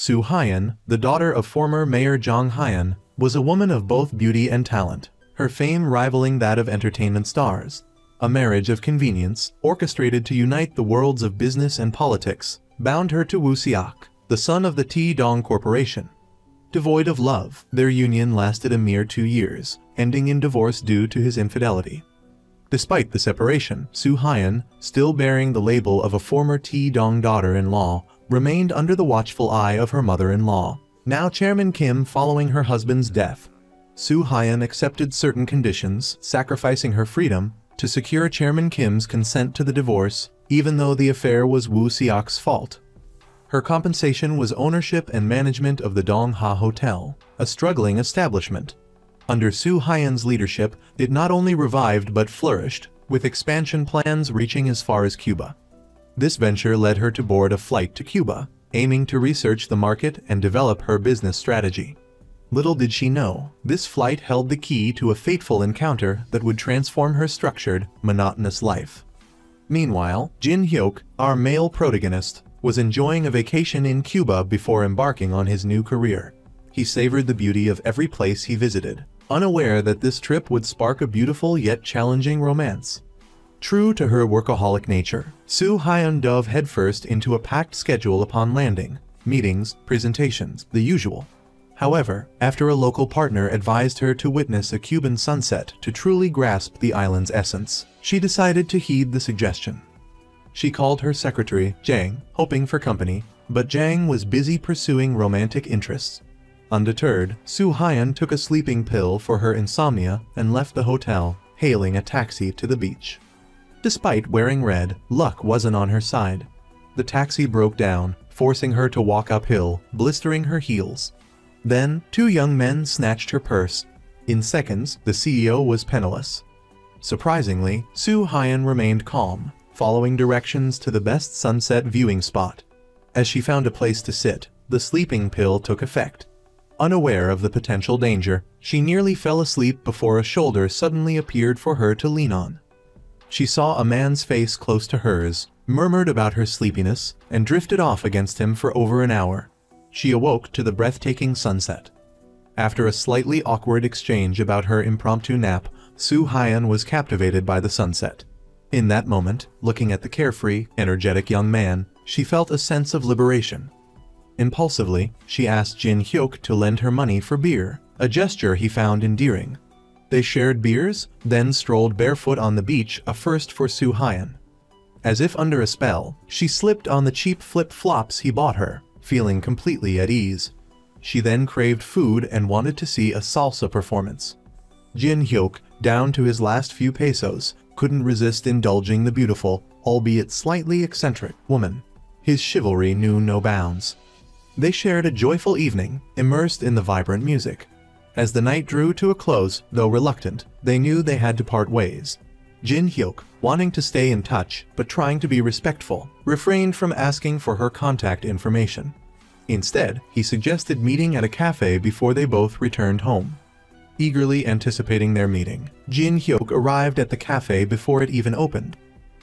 Su Hyan, the daughter of former Mayor Zhang Hyan, was a woman of both beauty and talent, her fame rivaling that of entertainment stars. A marriage of convenience, orchestrated to unite the worlds of business and politics, bound her to Wu Xiak, the son of the T-Dong Corporation. Devoid of love, their union lasted a mere 2 years, ending in divorce due to his infidelity. Despite the separation, Su Hyan, still bearing the label of a former T-Dong daughter-in-law, remained under the watchful eye of her mother-in-law, now Chairman Kim following her husband's death. Su Hyan accepted certain conditions, sacrificing her freedom, to secure Chairman Kim's consent to the divorce, even though the affair was Wu Xiak's fault. Her compensation was ownership and management of the Dongha Hotel, a struggling establishment. Under Su Hyan's leadership, it not only revived but flourished, with expansion plans reaching as far as Cuba. This venture led her to board a flight to Cuba, aiming to research the market and develop her business strategy. Little did she know, this flight held the key to a fateful encounter that would transform her structured, monotonous life. Meanwhile, Jin Hyuk, our male protagonist, was enjoying a vacation in Cuba before embarking on his new career. He savored the beauty of every place he visited, unaware that this trip would spark a beautiful yet challenging romance. True to her workaholic nature, Su Hyan dove headfirst into a packed schedule upon landing, meetings, presentations, the usual. However, after a local partner advised her to witness a Cuban sunset to truly grasp the island's essence, she decided to heed the suggestion. She called her secretary, Zhang, hoping for company, but Zhang was busy pursuing romantic interests. Undeterred, Su Hyan took a sleeping pill for her insomnia and left the hotel, hailing a taxi to the beach. Despite wearing red, luck wasn't on her side. The taxi broke down, forcing her to walk uphill, blistering her heels. Then, 2 young men snatched her purse. In seconds, the CEO was penniless. Surprisingly, Su Hyan remained calm, following directions to the best sunset viewing spot. As she found a place to sit, the sleeping pill took effect. Unaware of the potential danger, she nearly fell asleep before a shoulder suddenly appeared for her to lean on. She saw a man's face close to hers, murmured about her sleepiness, and drifted off against him for over an hour. She awoke to the breathtaking sunset. After a slightly awkward exchange about her impromptu nap, Su Hyan was captivated by the sunset. In that moment, looking at the carefree, energetic young man, she felt a sense of liberation. Impulsively, she asked Jin Hyuk to lend her money for beer, a gesture he found endearing. They shared beers, then strolled barefoot on the beach, a first for Su Hyan. As if under a spell, she slipped on the cheap flip-flops he bought her, feeling completely at ease. She then craved food and wanted to see a salsa performance. Jin Hyuk, down to his last few pesos, couldn't resist indulging the beautiful, albeit slightly eccentric, woman. His chivalry knew no bounds. They shared a joyful evening, immersed in the vibrant music. As the night drew to a close, though reluctant, they knew they had to part ways. Jin Hyuk, wanting to stay in touch but trying to be respectful, refrained from asking for her contact information. Instead, he suggested meeting at a cafe before they both returned home. Eagerly anticipating their meeting, Jin Hyuk arrived at the cafe before it even opened.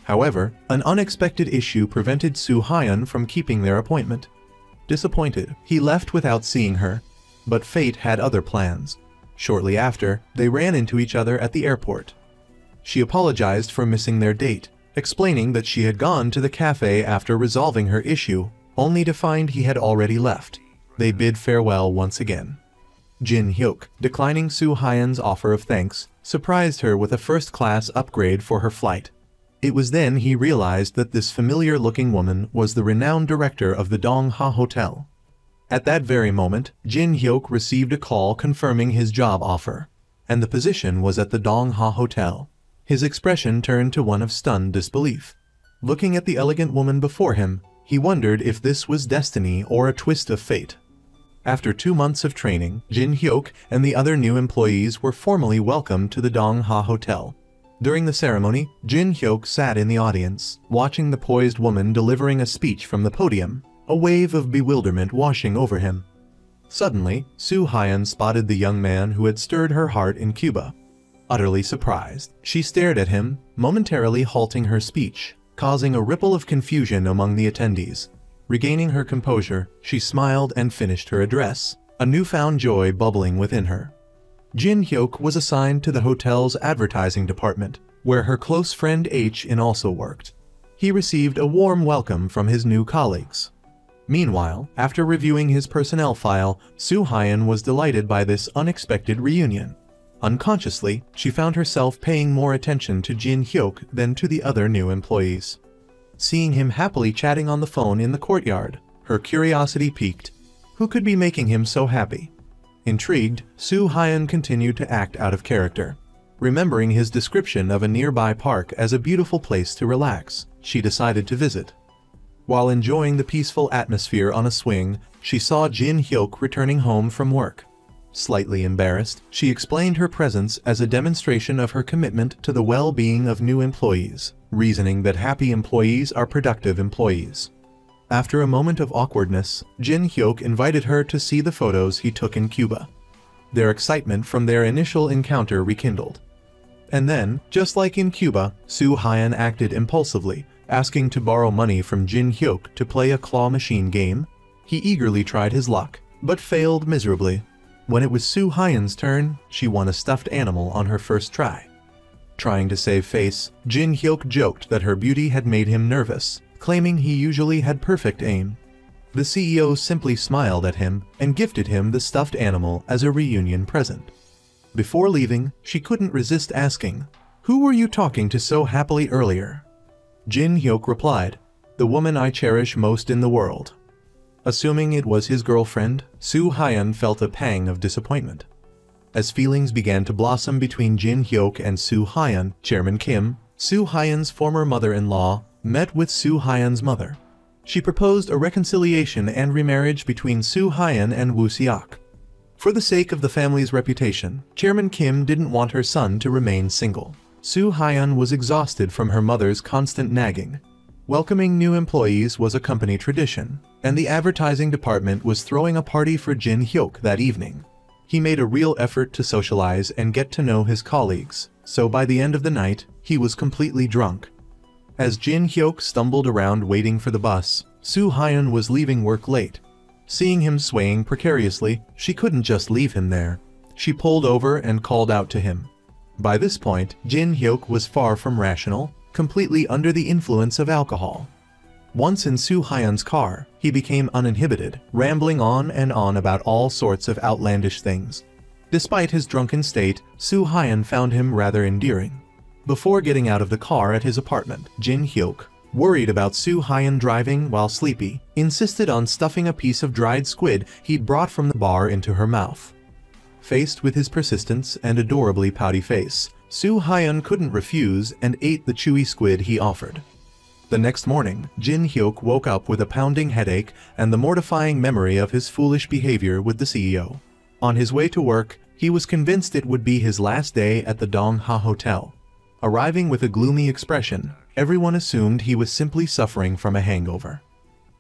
However, an unexpected issue prevented Su Hyan from keeping their appointment. Disappointed, he left without seeing her. But fate had other plans. Shortly after, they ran into each other at the airport. She apologized for missing their date, explaining that she had gone to the cafe after resolving her issue, only to find he had already left. They bid farewell once again. Jin Hyuk, declining Su Hyan's offer of thanks, surprised her with a first-class upgrade for her flight. It was then he realized that this familiar-looking woman was the renowned director of the Dongha Hotel. At that very moment, Jin Hyuk received a call confirming his job offer, and the position was at the Dongha Hotel. His expression turned to one of stunned disbelief. Looking at the elegant woman before him, he wondered if this was destiny or a twist of fate. After 2 months of training, Jin Hyuk and the other new employees were formally welcomed to the Dongha Hotel. During the ceremony, Jin Hyuk sat in the audience, watching the poised woman delivering a speech from the podium, a wave of bewilderment washing over him. Suddenly, Su Hyan spotted the young man who had stirred her heart in Cuba. Utterly surprised, she stared at him, momentarily halting her speech, causing a ripple of confusion among the attendees. Regaining her composure, she smiled and finished her address, a newfound joy bubbling within her. Jin Hyuk was assigned to the hotel's advertising department, where her close friend H-in also worked. He received a warm welcome from his new colleagues. Meanwhile, after reviewing his personnel file, Soo Hyun was delighted by this unexpected reunion. Unconsciously, she found herself paying more attention to Jin Hyuk than to the other new employees. Seeing him happily chatting on the phone in the courtyard, her curiosity piqued. Who could be making him so happy? Intrigued, Soo Hyun continued to act out of character. Remembering his description of a nearby park as a beautiful place to relax, she decided to visit. While enjoying the peaceful atmosphere on a swing, she saw Jin Hyuk returning home from work. Slightly embarrassed, she explained her presence as a demonstration of her commitment to the well-being of new employees, reasoning that happy employees are productive employees. After a moment of awkwardness, Jin Hyuk invited her to see the photos he took in Cuba. Their excitement from their initial encounter rekindled. And then, just like in Cuba, Soo Hyun acted impulsively, asking to borrow money from Jin Hyuk to play a claw machine game. He eagerly tried his luck, but failed miserably. When it was Soo Hyun's turn, she won a stuffed animal on her first try. Trying to save face, Jin Hyuk joked that her beauty had made him nervous, claiming he usually had perfect aim. The CEO simply smiled at him and gifted him the stuffed animal as a reunion present. Before leaving, she couldn't resist asking, "Who were you talking to so happily earlier?" Jin Hyuk replied, "The woman I cherish most in the world." Assuming it was his girlfriend, Soo Hyun felt a pang of disappointment. As feelings began to blossom between Jin Hyuk and Soo Hyun, Chairman Kim, Soo Hyun's former mother-in-law, met with Soo Hyun's mother. She proposed a reconciliation and remarriage between Soo Hyun and Woo Seok. For the sake of the family's reputation, Chairman Kim didn't want her son to remain single. Soo Hyun was exhausted from her mother's constant nagging. Welcoming new employees was a company tradition, and the advertising department was throwing a party for Jin Hyuk that evening. He made a real effort to socialize and get to know his colleagues, so by the end of the night, he was completely drunk. As Jin Hyuk stumbled around waiting for the bus, Soo Hyun was leaving work late. Seeing him swaying precariously, she couldn't just leave him there. She pulled over and called out to him. By this point, Jin Hyuk was far from rational, completely under the influence of alcohol. Once in Soo Hyun's car, he became uninhibited, rambling on and on about all sorts of outlandish things. Despite his drunken state, Soo Hyun found him rather endearing. Before getting out of the car at his apartment, Jin Hyuk, worried about Soo Hyun driving while sleepy, insisted on stuffing a piece of dried squid he'd brought from the bar into her mouth. Faced with his persistence and adorably pouty face, Soo Hyun couldn't refuse and ate the chewy squid he offered. The next morning, Jin Hyuk woke up with a pounding headache and the mortifying memory of his foolish behavior with the CEO. On his way to work, he was convinced it would be his last day at the Dong-ha Hotel. Arriving with a gloomy expression, everyone assumed he was simply suffering from a hangover.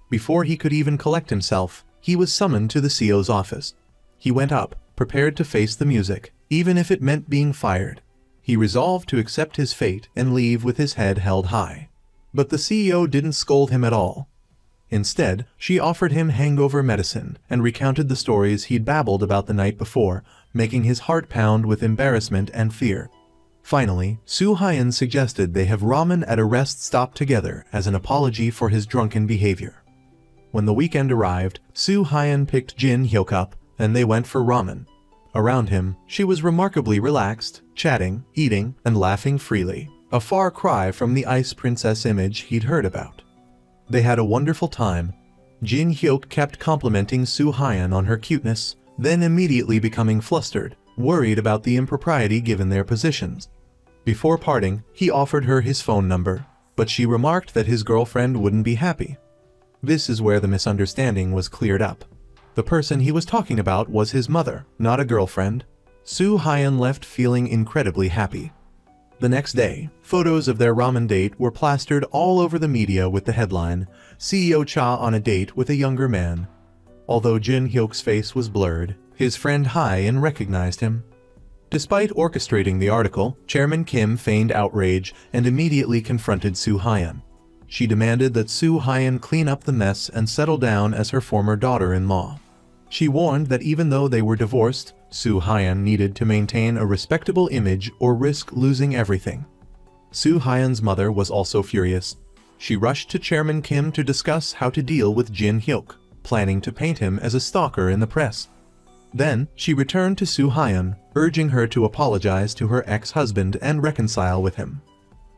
Before he could even collect himself, he was summoned to the CEO's office. He went up, prepared to face the music, even if it meant being fired. He resolved to accept his fate and leave with his head held high. But the CEO didn't scold him at all. Instead, she offered him hangover medicine and recounted the stories he'd babbled about the night before, making his heart pound with embarrassment and fear. Finally, Soo Hyun suggested they have ramen at a rest stop together as an apology for his drunken behavior. When the weekend arrived, Soo Hyun picked Jin Hyuk up, and they went for ramen. Around him, she was remarkably relaxed, chatting, eating, and laughing freely, a far cry from the ice princess image he'd heard about. They had a wonderful time. Jin Hyuk kept complimenting Soo Hyun on her cuteness, then immediately becoming flustered, worried about the impropriety given their positions. Before parting, he offered her his phone number, but she remarked that his girlfriend wouldn't be happy. This is where the misunderstanding was cleared up. The person he was talking about was his mother, not a girlfriend. Soo Hyun left feeling incredibly happy. The next day, photos of their ramen date were plastered all over the media with the headline, "CEO Cha on a date with a younger man." Although Jin Hyuk's face was blurred, his friend Ha-in recognized him. Despite orchestrating the article, Chairman Kim feigned outrage and immediately confronted Soo Hyun. She demanded that Soo Hyun clean up the mess and settle down as her former daughter-in-law. She warned that even though they were divorced, Soo Hyun needed to maintain a respectable image or risk losing everything. Soo Hyun's mother was also furious. She rushed to Chairman Kim to discuss how to deal with Jin Hyuk, planning to paint him as a stalker in the press. Then, she returned to Soo Hyun, urging her to apologize to her ex-husband and reconcile with him.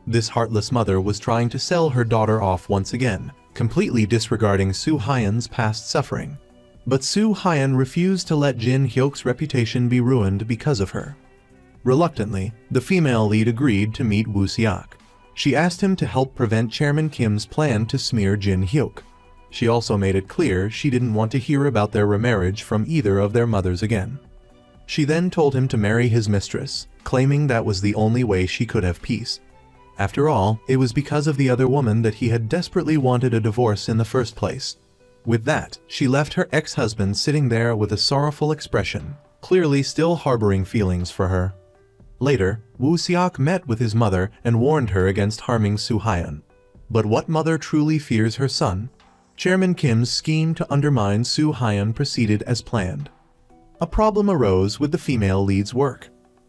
This heartless mother was trying to sell her daughter off once again, completely disregarding Soo Hyun's past suffering. But Soo Hyun refused to let Jin Hyuk's reputation be ruined because of her. Reluctantly, the female lead agreed to meet Woo Seok. She asked him to help prevent Chairman Kim's plan to smear Jin Hyuk. She also made it clear she didn't want to hear about their remarriage from either of their mothers again. She then told him to marry his mistress, claiming that was the only way she could have peace. After all, it was because of the other woman that he had desperately wanted a divorce in the first place. With that, she left her ex-husband sitting there with a sorrowful expression, clearly still harboring feelings for her. Later, Woo Seok met with his mother and warned her against harming Soo Hyun. But what mother truly fears her son? Chairman Kim's scheme to undermine Soo Hyun proceeded as planned. A problem arose with the female lead's work.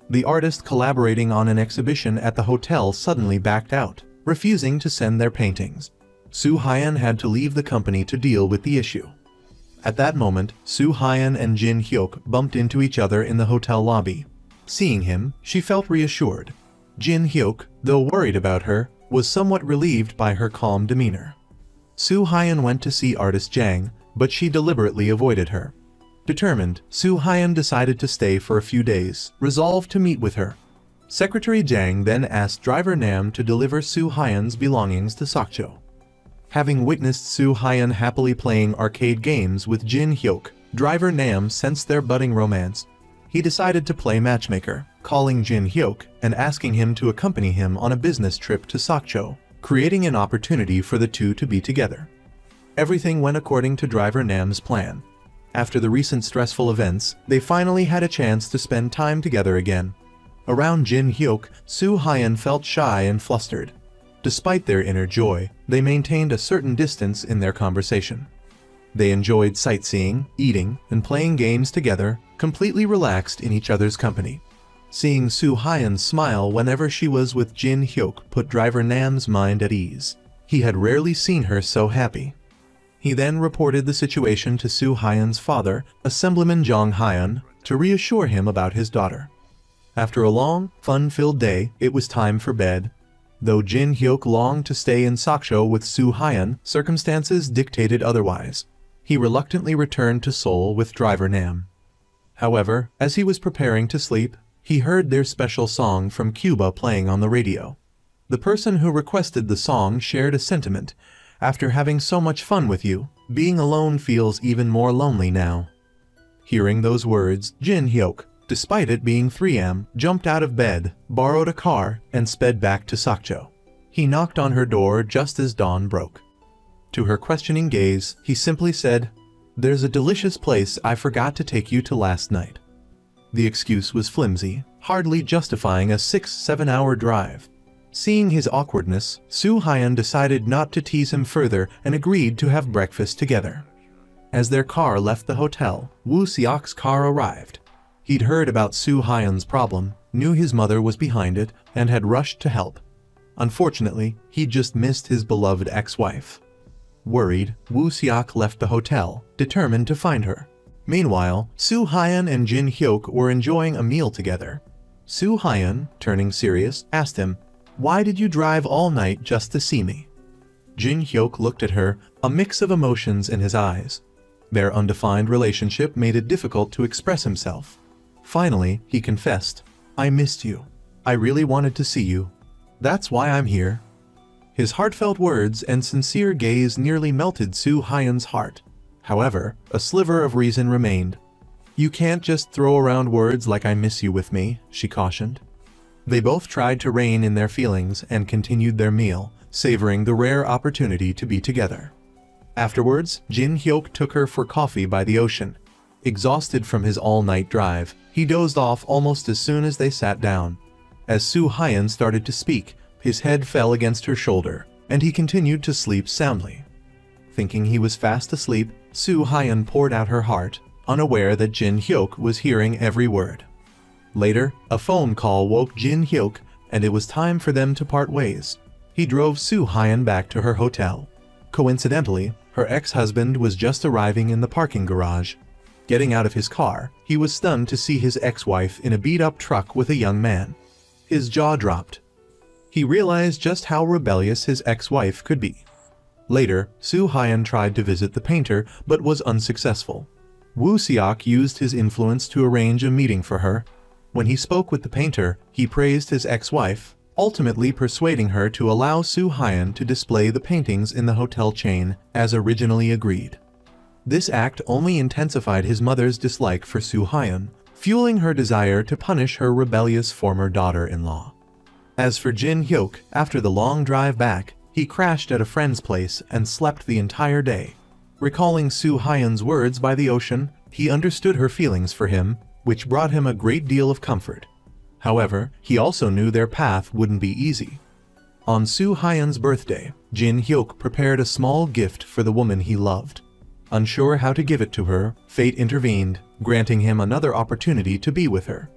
The artist collaborating on an exhibition at the hotel suddenly backed out, refusing to send their paintings. Soo Hyun had to leave the company to deal with the issue. At that moment, Soo Hyun and Jin Hyuk bumped into each other in the hotel lobby. Seeing him, she felt reassured. Jin Hyuk, though worried about her, was somewhat relieved by her calm demeanor. Soo Hyun went to see artist Jang, but she deliberately avoided her. Determined, Soo Hyun decided to stay for a few days, resolved to meet with her. Secretary Jang then asked driver Nam to deliver Soo Hyun's belongings to Sokcho. Having witnessed Soo Hyun happily playing arcade games with Jin Hyuk, driver Nam sensed their budding romance. He decided to play matchmaker, calling Jin Hyuk and asking him to accompany him on a business trip to Sokcho, creating an opportunity for the two to be together. Everything went according to driver Nam's plan. After the recent stressful events, they finally had a chance to spend time together again. Around Jin Hyuk, Soo Hyun felt shy and flustered. Despite their inner joy, they maintained a certain distance in their conversation. They enjoyed sightseeing, eating, and playing games together, completely relaxed in each other's company. Seeing Soo Hyun smile whenever she was with Jin Hyuk put driver Nam's mind at ease. He had rarely seen her so happy. He then reported the situation to Soo Hyun's father, Assemblyman Jong Hyun, to reassure him about his daughter. After a long, fun-filled day, it was time for bed. Though Jin Hyuk longed to stay in Sokcho with Soo Hyun, circumstances dictated otherwise. He reluctantly returned to Seoul with driver Nam. However, as he was preparing to sleep, he heard their special song from Cuba playing on the radio. The person who requested the song shared a sentiment. After having so much fun with you, being alone feels even more lonely now. Hearing those words, Jin Hyuk, despite it being 3 a.m., jumped out of bed, borrowed a car, and sped back to Sokcho. He knocked on her door just as dawn broke. To her questioning gaze, he simply said, "There's a delicious place I forgot to take you to last night." The excuse was flimsy, hardly justifying a 6-7 hour drive. Seeing his awkwardness, Soo Hyun decided not to tease him further and agreed to have breakfast together. As their car left the hotel, Woo Seok's car arrived. He'd heard about Soo Hyun's problem, knew his mother was behind it, and had rushed to help. Unfortunately, he'd just missed his beloved ex-wife. Worried, Woo Seok left the hotel, determined to find her. Meanwhile, Soo Hyun and Jin Hyuk were enjoying a meal together. Soo Hyun, turning serious, asked him, "Why did you drive all night just to see me?" Jin Hyuk looked at her, a mix of emotions in his eyes. Their undefined relationship made it difficult to express himself. Finally, he confessed, "I missed you. I really wanted to see you. That's why I'm here." His heartfelt words and sincere gaze nearly melted Soo Hyun's heart. However, a sliver of reason remained. "You can't just throw around words like 'I miss you' with me," she cautioned. They both tried to rein in their feelings and continued their meal, savoring the rare opportunity to be together. Afterwards, Jin Hyuk took her for coffee by the ocean. Exhausted from his all-night drive, he dozed off almost as soon as they sat down. As Soo Hyun started to speak, his head fell against her shoulder, and he continued to sleep soundly. Thinking he was fast asleep, Soo Hyun poured out her heart, unaware that Jin Hyuk was hearing every word. Later, a phone call woke Jin Hyuk, and it was time for them to part ways. He drove Soo Hyun back to her hotel. Coincidentally, her ex-husband was just arriving in the parking garage. Getting out of his car, he was stunned to see his ex-wife in a beat-up truck with a young man. His jaw dropped. He realized just how rebellious his ex-wife could be. Later, Soo Hyun tried to visit the painter but was unsuccessful. Woo Seok used his influence to arrange a meeting for her. When he spoke with the painter, he praised his ex-wife, ultimately persuading her to allow Soo Hyun to display the paintings in the hotel chain as originally agreed. This act only intensified his mother's dislike for Soo Hyun, fueling her desire to punish her rebellious former daughter-in-law. As for Jin Hyuk, after the long drive back, he crashed at a friend's place and slept the entire day. Recalling Soo Hyun's words by the ocean, he understood her feelings for him, which brought him a great deal of comfort. However, he also knew their path wouldn't be easy. On Soo Hyun's birthday, Jin Hyuk prepared a small gift for the woman he loved. Unsure how to give it to her, fate intervened, granting him another opportunity to be with her.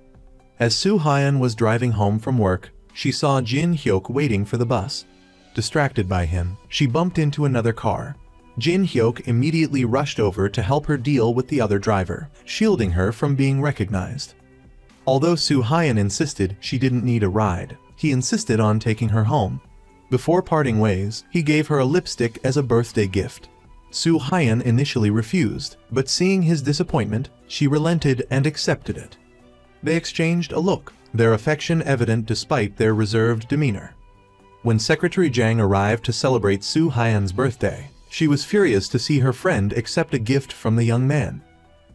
As Soo Hyun was driving home from work, she saw Jin Hyuk waiting for the bus. Distracted by him, she bumped into another car. Jin Hyuk immediately rushed over to help her deal with the other driver, shielding her from being recognized. Although Soo Hyun insisted she didn't need a ride, he insisted on taking her home. Before parting ways, he gave her a lipstick as a birthday gift. Soo Hyun initially refused, but seeing his disappointment, she relented and accepted it. They exchanged a look, their affection evident despite their reserved demeanor. When Secretary Jang arrived to celebrate Soo Hyun's birthday, she was furious to see her friend accept a gift from the young man.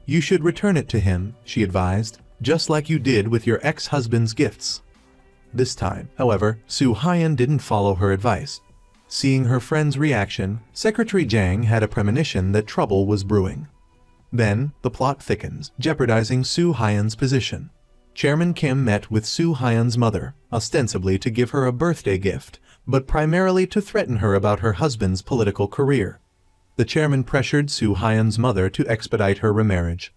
"You should return it to him," she advised, "just like you did with your ex-husband's gifts." This time, however, Soo Hyun didn't follow her advice. Seeing her friend's reaction, Secretary Jang had a premonition that trouble was brewing. Then, the plot thickens, jeopardizing Soo Hyun's position. Chairman Kim met with Soo Hyun's mother, ostensibly to give her a birthday gift, but primarily to threaten her about her husband's political career. The chairman pressured Soo Hyun's mother to expedite her remarriage.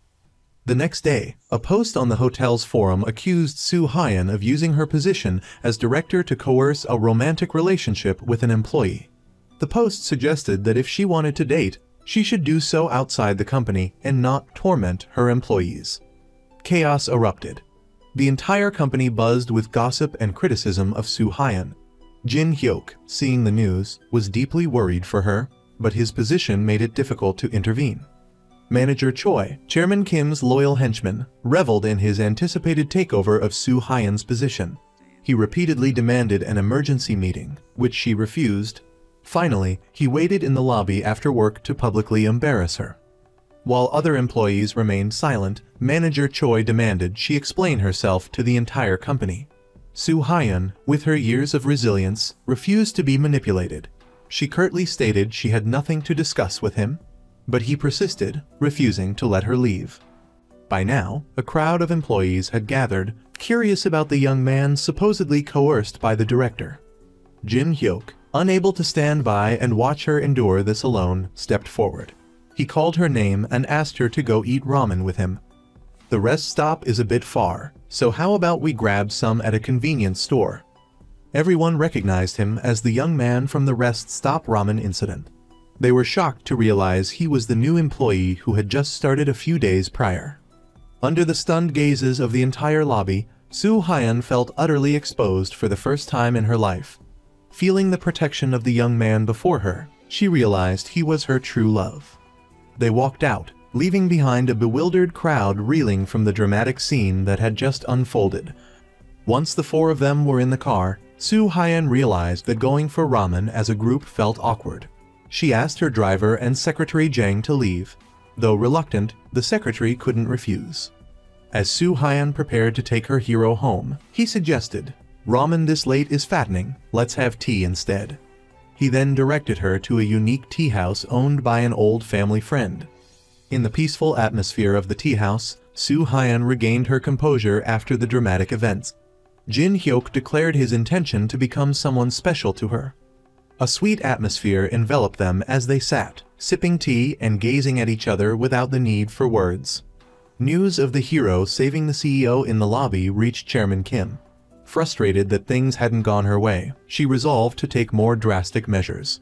The next day, a post on the hotel's forum accused Soo Hyun of using her position as director to coerce a romantic relationship with an employee. The post suggested that if she wanted to date, she should do so outside the company and not torment her employees. Chaos erupted. The entire company buzzed with gossip and criticism of Soo Hyun. Jin Hyuk, seeing the news, was deeply worried for her, but his position made it difficult to intervene. Manager Choi, Chairman Kim's loyal henchman, reveled in his anticipated takeover of Soo Hyun's position. He repeatedly demanded an emergency meeting, which she refused. Finally, he waited in the lobby after work to publicly embarrass her. While other employees remained silent, Manager Choi demanded she explain herself to the entire company. Soo Hyun, with her years of resilience, refused to be manipulated. She curtly stated she had nothing to discuss with him, but he persisted, refusing to let her leave. By now, a crowd of employees had gathered, curious about the young man supposedly coerced by the director. Jin Hyuk, unable to stand by and watch her endure this alone, stepped forward. He called her name and asked her to go eat ramen with him. "The rest stop is a bit far, so how about we grab some at a convenience store?" Everyone recognized him as the young man from the rest stop ramen incident. They were shocked to realize he was the new employee who had just started a few days prior. Under the stunned gazes of the entire lobby, Soo Hyun felt utterly exposed for the first time in her life. Feeling the protection of the young man before her, she realized he was her true love. They walked out, leaving behind a bewildered crowd reeling from the dramatic scene that had just unfolded. Once the four of them were in the car, Soo Hyun realized that going for ramen as a group felt awkward. She asked her driver and Secretary Jang to leave. Though reluctant, the secretary couldn't refuse. As Soo Hyun prepared to take her hero home, he suggested, "Ramen this late is fattening, let's have tea instead." He then directed her to a unique tea house owned by an old family friend. In the peaceful atmosphere of the tea house, Soo Hyun regained her composure after the dramatic events. Jin Hyuk declared his intention to become someone special to her. A sweet atmosphere enveloped them as they sat, sipping tea and gazing at each other without the need for words. News of the hero saving the CEO in the lobby reached Chairman Kim. Frustrated that things hadn't gone her way, she resolved to take more drastic measures.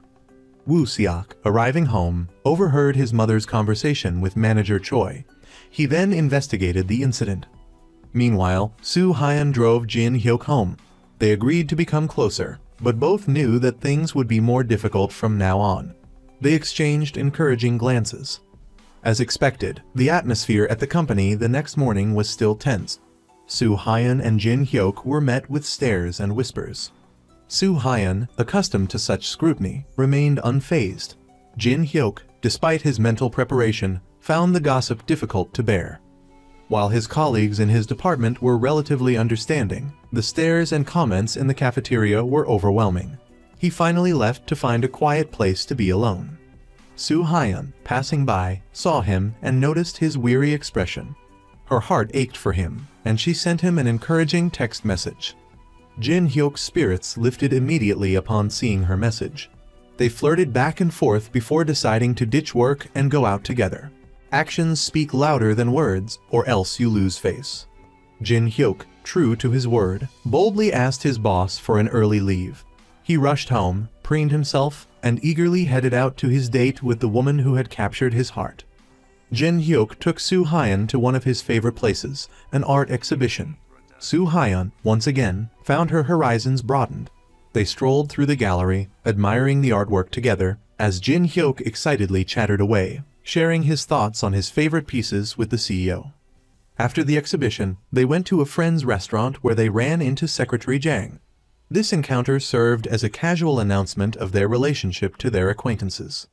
Woo Seok, arriving home, overheard his mother's conversation with manager Choi. He then investigated the incident. Meanwhile, Soo Hyun drove Jin Hyuk home. They agreed to become closer, but both knew that things would be more difficult from now on. They exchanged encouraging glances. As expected, the atmosphere at the company the next morning was still tense. Soo Hyun and Jin Hyuk were met with stares and whispers. Soo Hyun, accustomed to such scrutiny, remained unfazed. Jin Hyuk, despite his mental preparation, found the gossip difficult to bear. While his colleagues in his department were relatively understanding, the stares and comments in the cafeteria were overwhelming. He finally left to find a quiet place to be alone. Soo Hyun, passing by, saw him and noticed his weary expression. Her heart ached for him, and she sent him an encouraging text message. Jin Hyuk's spirits lifted immediately upon seeing her message. They flirted back and forth before deciding to ditch work and go out together. Actions speak louder than words, or else you lose face. Jin Hyuk, true to his word, boldly asked his boss for an early leave. He rushed home, preened himself, and eagerly headed out to his date with the woman who had captured his heart. Jin Hyuk took Soo Hyun to one of his favorite places, an art exhibition. Soo Hyun, once again, found her horizons broadened. They strolled through the gallery, admiring the artwork together, as Jin Hyuk excitedly chattered away, sharing his thoughts on his favorite pieces with the CEO. After the exhibition, they went to a friend's restaurant where they ran into Secretary Jang. This encounter served as a casual announcement of their relationship to their acquaintances.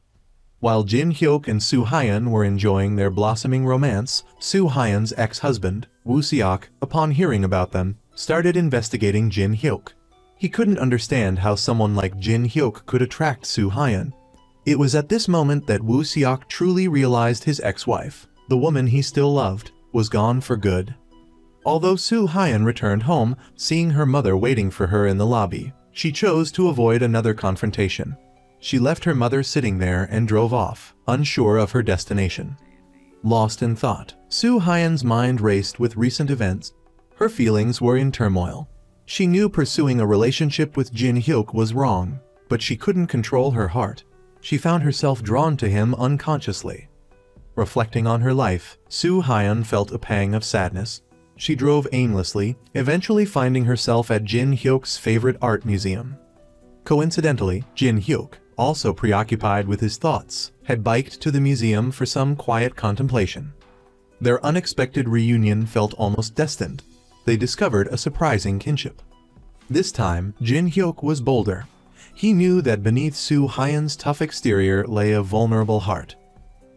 While Jin Hyuk and Soo Hyun were enjoying their blossoming romance, Soo Hyun's ex-husband, Woo Seok, upon hearing about them, started investigating Jin Hyuk. He couldn't understand how someone like Jin Hyuk could attract Soo Hyun. It was at this moment that Woo Seok truly realized his ex-wife, the woman he still loved, was gone for good. Although Soo Hyun returned home, seeing her mother waiting for her in the lobby, she chose to avoid another confrontation. She left her mother sitting there and drove off, unsure of her destination. Lost in thought, Soo Hyun's mind raced with recent events. Her feelings were in turmoil. She knew pursuing a relationship with Jin Hyuk was wrong, but she couldn't control her heart. She found herself drawn to him unconsciously. Reflecting on her life, Soo Hyun felt a pang of sadness. She drove aimlessly, eventually finding herself at Jin Hyuk's favorite art museum. Coincidentally, Jin Hyuk, also preoccupied with his thoughts, had biked to the museum for some quiet contemplation. Their unexpected reunion felt almost destined. They discovered a surprising kinship. This time, Jin Hyuk was bolder. He knew that beneath Soo Hyun's tough exterior lay a vulnerable heart.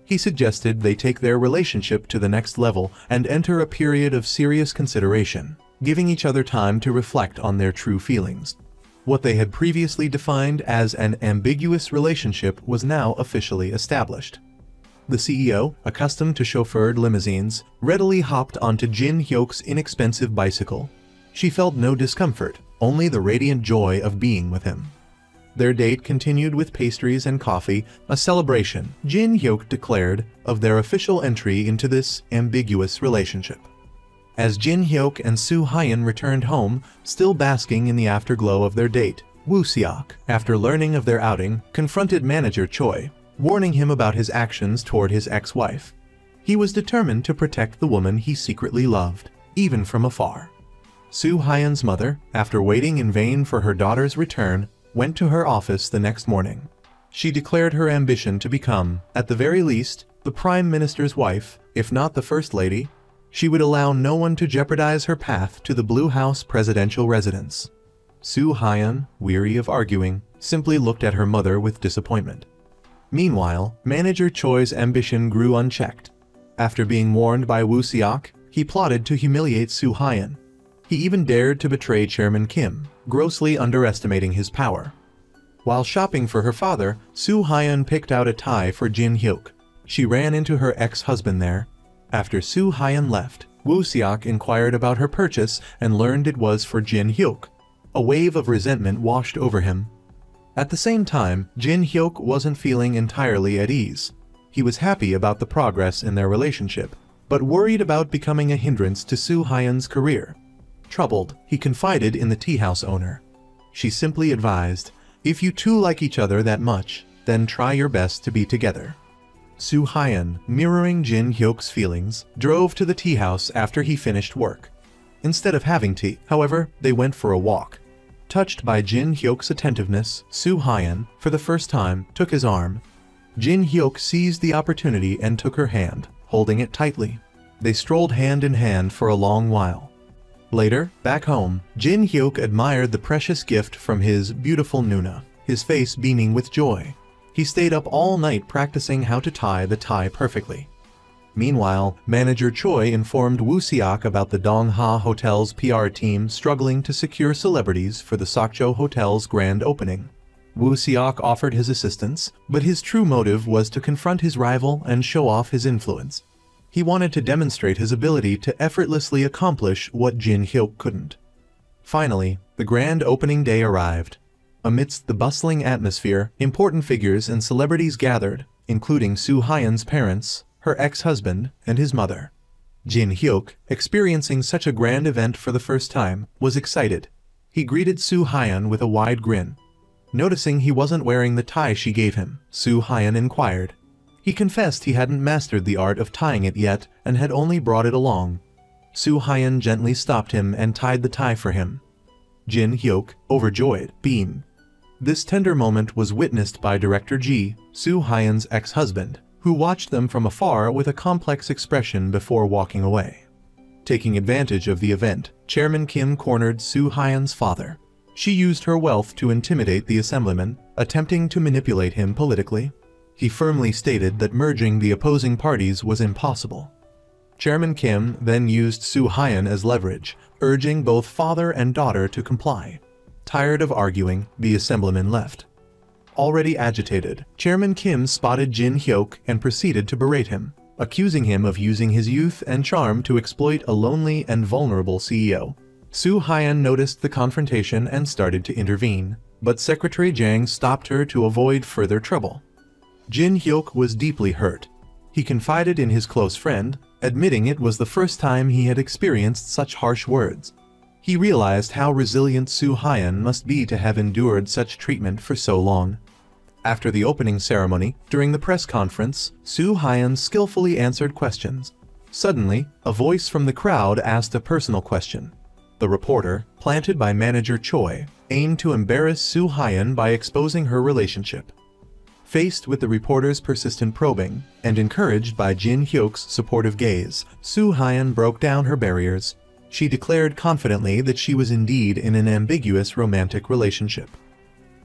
He suggested they take their relationship to the next level and enter a period of serious consideration, giving each other time to reflect on their true feelings. What they had previously defined as an ambiguous relationship was now officially established. The CEO, accustomed to chauffeured limousines, readily hopped onto Jin Hyuk's inexpensive bicycle. She felt no discomfort, only the radiant joy of being with him. Their date continued with pastries and coffee, a celebration, Jin Hyuk declared, of their official entry into this ambiguous relationship. As Jin Hyuk and Soo Hyun returned home, still basking in the afterglow of their date, Woo Seok, after learning of their outing, confronted manager Choi, warning him about his actions toward his ex-wife. He was determined to protect the woman he secretly loved, even from afar. Soo Hyun's mother, after waiting in vain for her daughter's return, went to her office the next morning. She declared her ambition to become, at the very least, the Prime Minister's wife, if not the First Lady. She would allow no one to jeopardize her path to the Blue House presidential residence. Soo Hyun, weary of arguing, simply looked at her mother with disappointment. Meanwhile, manager Choi's ambition grew unchecked. After being warned by Woo Seok, he plotted to humiliate Soo Hyun. He even dared to betray Chairman Kim, grossly underestimating his power. While shopping for her father, Soo Hyun picked out a tie for Jin Hyuk. She ran into her ex-husband there. After Soo Hyun left, Woo Seok inquired about her purchase and learned it was for Jin Hyuk. A wave of resentment washed over him. At the same time, Jin Hyuk wasn't feeling entirely at ease. He was happy about the progress in their relationship, but worried about becoming a hindrance to Soo Hyun's career. Troubled, he confided in the tea house owner. She simply advised, "If you two like each other that much, then try your best to be together." Soo Hyun, mirroring Jin Hyuk's feelings, drove to the tea house after he finished work. Instead of having tea, however, they went for a walk. Touched by Jin Hyuk's attentiveness, Soo Hyun, for the first time, took his arm. Jin Hyuk seized the opportunity and took her hand, holding it tightly. They strolled hand in hand for a long while. Later, back home, Jin Hyuk admired the precious gift from his beautiful Nuna, his face beaming with joy. He stayed up all night practicing how to tie the tie perfectly. Meanwhile, manager Choi informed Woo Seok about the Dongha Hotel's PR team struggling to secure celebrities for the Sokcho Hotel's grand opening. Woo Seok offered his assistance, but his true motive was to confront his rival and show off his influence. He wanted to demonstrate his ability to effortlessly accomplish what Jin Hyuk couldn't. Finally, the grand opening day arrived. Amidst the bustling atmosphere, important figures and celebrities gathered, including Soo Hyun's parents, her ex-husband, and his mother. Jin Hyuk, experiencing such a grand event for the first time, was excited. He greeted Soo Hyun with a wide grin. Noticing he wasn't wearing the tie she gave him, Soo Hyun inquired. He confessed he hadn't mastered the art of tying it yet and had only brought it along. Soo Hyun gently stopped him and tied the tie for him. Jin Hyuk, overjoyed, beamed. This tender moment was witnessed by director Ji, Soo Hyun's ex-husband, who watched them from afar with a complex expression before walking away. Taking advantage of the event, Chairman Kim cornered Soo Hyun's father. She used her wealth to intimidate the assemblyman, attempting to manipulate him politically. He firmly stated that merging the opposing parties was impossible. Chairman Kim then used Soo Hyun as leverage, urging both father and daughter to comply. Tired of arguing, the assemblyman left. Already agitated, Chairman Kim spotted Jin Hyuk and proceeded to berate him, accusing him of using his youth and charm to exploit a lonely and vulnerable CEO. Soo Hyun noticed the confrontation and started to intervene, but Secretary Jang stopped her to avoid further trouble. Jin Hyuk was deeply hurt. He confided in his close friend, admitting it was the first time he had experienced such harsh words. He realized how resilient Soo Hyun must be to have endured such treatment for so long. After the opening ceremony, during the press conference, Soo Hyun skillfully answered questions. Suddenly, a voice from the crowd asked a personal question. The reporter, planted by manager Choi, aimed to embarrass Soo Hyun by exposing her relationship. Faced with the reporter's persistent probing, and encouraged by Jin Hyuk's supportive gaze, Soo Hyun broke down her barriers. She declared confidently that she was indeed in an ambiguous romantic relationship.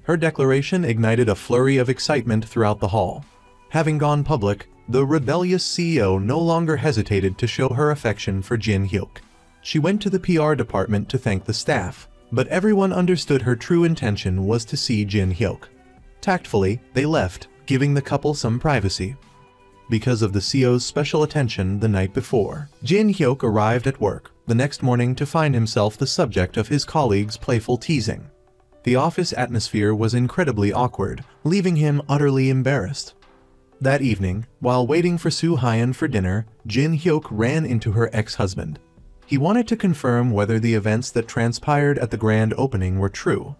Her declaration ignited a flurry of excitement throughout the hall. Having gone public, the rebellious CEO no longer hesitated to show her affection for Jin Hyuk. She went to the PR department to thank the staff, but everyone understood her true intention was to see Jin Hyuk. Tactfully, they left, giving the couple some privacy. Because of the CEO's special attention the night before, Jin Hyuk arrived at work the next morning to find himself the subject of his colleagues' playful teasing. The office atmosphere was incredibly awkward, leaving him utterly embarrassed. That evening, while waiting for Soo Hyun for dinner, Jin Hyuk ran into her ex-husband. He wanted to confirm whether the events that transpired at the grand opening were true.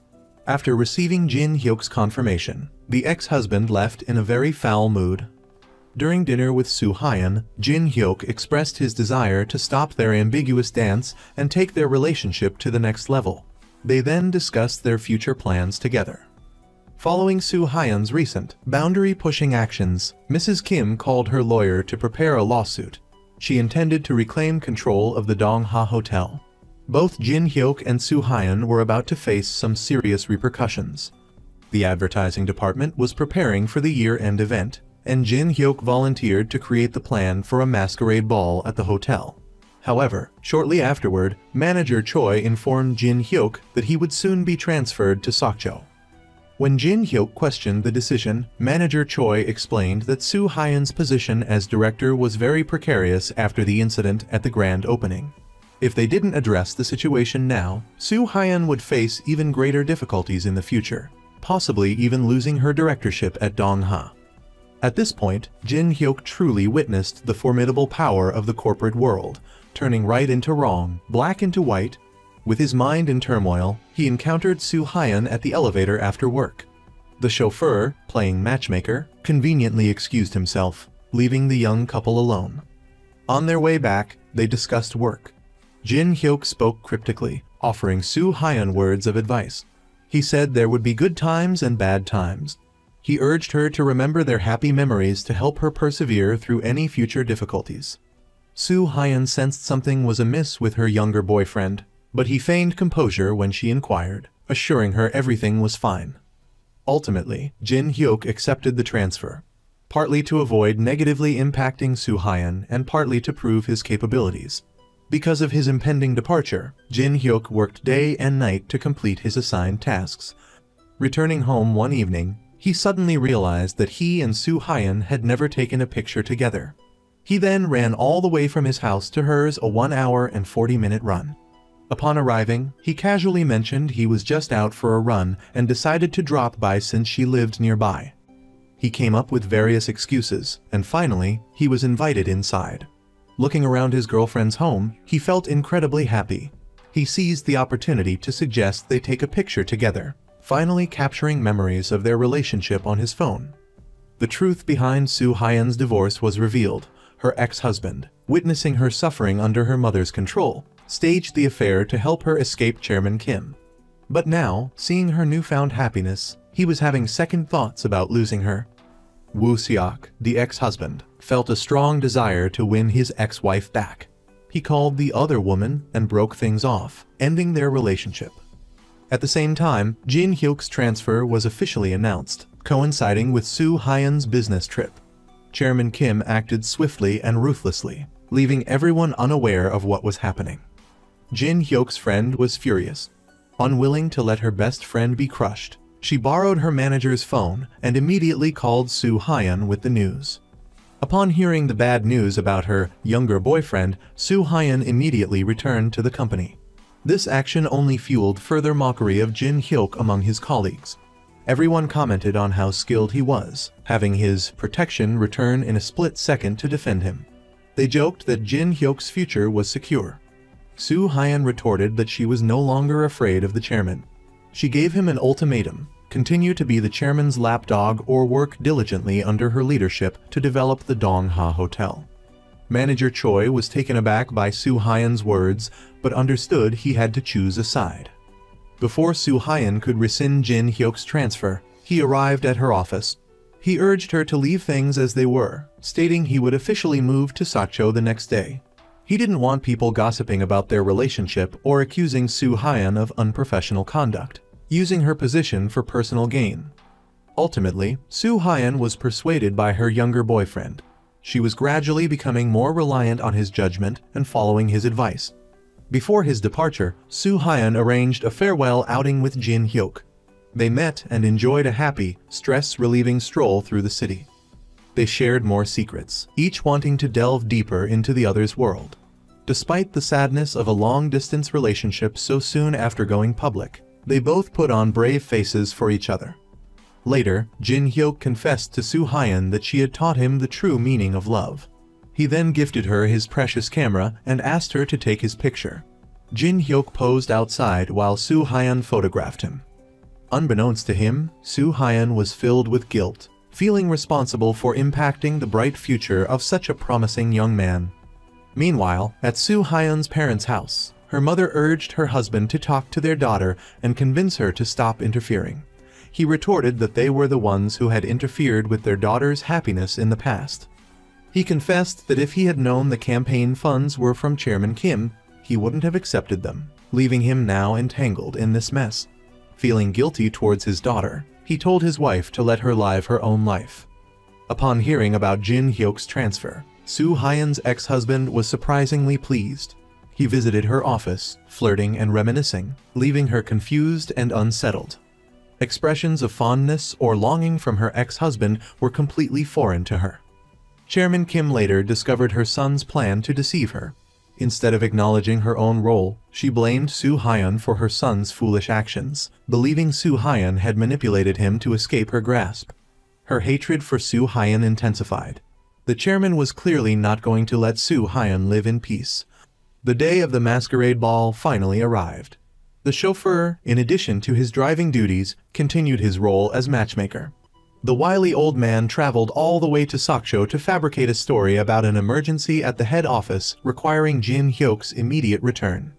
After receiving Jin Hyuk's confirmation, the ex-husband left in a very foul mood. During dinner with Soo Hyun, Jin Hyuk expressed his desire to stop their ambiguous dance and take their relationship to the next level. They then discussed their future plans together. Following Soo Hyun's recent, boundary-pushing actions, Mrs. Kim called her lawyer to prepare a lawsuit. She intended to reclaim control of the Dongha Hotel. Both Jin Hyuk and Soo Hyun were about to face some serious repercussions. The advertising department was preparing for the year-end event, and Jin Hyuk volunteered to create the plan for a masquerade ball at the hotel. However, shortly afterward, manager Choi informed Jin Hyuk that he would soon be transferred to Sokcho. When Jin Hyuk questioned the decision, manager Choi explained that Soo Hyun's position as director was very precarious after the incident at the grand opening. If they didn't address the situation now, Soo Hyun would face even greater difficulties in the future, possibly even losing her directorship at Dongha. At this point, Jin Hyuk truly witnessed the formidable power of the corporate world, turning right into wrong, black into white. With his mind in turmoil, he encountered Soo Hyun at the elevator after work. The chauffeur, playing matchmaker, conveniently excused himself, leaving the young couple alone. On their way back, they discussed work. Jin Hyuk spoke cryptically, offering Soo Hyun words of advice. He said there would be good times and bad times. He urged her to remember their happy memories to help her persevere through any future difficulties. Soo Hyun sensed something was amiss with her younger boyfriend, but he feigned composure when she inquired, assuring her everything was fine. Ultimately, Jin Hyuk accepted the transfer, partly to avoid negatively impacting Soo Hyun and partly to prove his capabilities. Because of his impending departure, Jin Hyuk worked day and night to complete his assigned tasks. Returning home one evening, he suddenly realized that he and Soo Hyun had never taken a picture together. He then ran all the way from his house to hers, a 1 hour and 40-minute run. Upon arriving, he casually mentioned he was just out for a run and decided to drop by since she lived nearby. He came up with various excuses, and finally, he was invited inside. Looking around his girlfriend's home, he felt incredibly happy. He seized the opportunity to suggest they take a picture together, finally capturing memories of their relationship on his phone. The truth behind Soo Hyun's divorce was revealed. Her ex-husband, witnessing her suffering under her mother's control, staged the affair to help her escape Chairman Kim. But now, seeing her newfound happiness, he was having second thoughts about losing her. Woo Seok, the ex-husband, felt a strong desire to win his ex-wife back. He called the other woman and broke things off, ending their relationship. At the same time, Jin Hyuk's transfer was officially announced, coinciding with Soo Hyun's business trip. Chairman Kim acted swiftly and ruthlessly, leaving everyone unaware of what was happening. Jin Hyuk's friend was furious. Unwilling to let her best friend be crushed, she borrowed her manager's phone and immediately called Soo Hyun with the news. Upon hearing the bad news about her younger boyfriend, Soo Hyun immediately returned to the company. This action only fueled further mockery of Jin Hyuk among his colleagues. Everyone commented on how skilled he was, having his protection return in a split second to defend him. They joked that Jin Hyuk's future was secure. Soo Hyun retorted that she was no longer afraid of the chairman. She gave him an ultimatum: continue to be the chairman's lapdog or work diligently under her leadership to develop the Dongha Hotel. Manager Choi was taken aback by Soo Hyun's words, but understood he had to choose a side. Before Soo Hyun could rescind Jin Hyuk's transfer, he arrived at her office. He urged her to leave things as they were, stating he would officially move to Sacho the next day. He didn't want people gossiping about their relationship or accusing Soo Hyun of unprofessional conduct, using her position for personal gain. Ultimately, Soo Hyun was persuaded by her younger boyfriend. She was gradually becoming more reliant on his judgment and following his advice. Before his departure, Soo Hyun arranged a farewell outing with Jin Hyuk. They met and enjoyed a happy, stress-relieving stroll through the city. They shared more secrets, each wanting to delve deeper into the other's world. Despite the sadness of a long-distance relationship so soon after going public, they both put on brave faces for each other. Later, Jin Hyuk confessed to Soo Hyun that she had taught him the true meaning of love. He then gifted her his precious camera and asked her to take his picture. Jin Hyuk posed outside while Soo Hyun photographed him. Unbeknownst to him, Soo Hyun was filled with guilt, feeling responsible for impacting the bright future of such a promising young man. Meanwhile, at Soo Hyun's parents' house, her mother urged her husband to talk to their daughter and convince her to stop interfering. He retorted that they were the ones who had interfered with their daughter's happiness in the past. He confessed that if he had known the campaign funds were from Chairman Kim, he wouldn't have accepted them, leaving him now entangled in this mess. Feeling guilty towards his daughter, he told his wife to let her live her own life. Upon hearing about Jin Hyuk's transfer, Soo Hyun's ex-husband was surprisingly pleased. He visited her office, flirting and reminiscing, leaving her confused and unsettled. Expressions of fondness or longing from her ex-husband were completely foreign to her. Chairman Kim later discovered her son's plan to deceive her. Instead of acknowledging her own role, she blamed Soo Hyun for her son's foolish actions, believing Soo Hyun had manipulated him to escape her grasp. Her hatred for Soo Hyun intensified. The chairman was clearly not going to let Soo Hyun live in peace. The day of the masquerade ball finally arrived. The chauffeur, in addition to his driving duties, continued his role as matchmaker. The wily old man traveled all the way to Sokcho to fabricate a story about an emergency at the head office requiring Jin Hyuk's immediate return.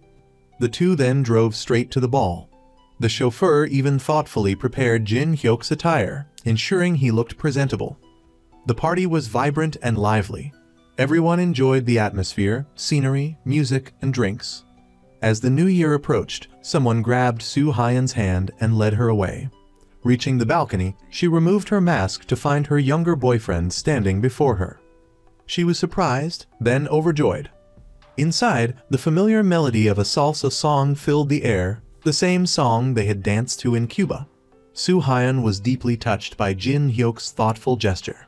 The two then drove straight to the ball. The chauffeur even thoughtfully prepared Jin Hyuk's attire, ensuring he looked presentable. The party was vibrant and lively. Everyone enjoyed the atmosphere, scenery, music, and drinks. As the new year approached, someone grabbed Soo Hyun's hand and led her away. Reaching the balcony, she removed her mask to find her younger boyfriend standing before her. She was surprised, then overjoyed. Inside, the familiar melody of a salsa song filled the air, the same song they had danced to in Cuba. Soo Hyun was deeply touched by Jin Hyuk's thoughtful gesture.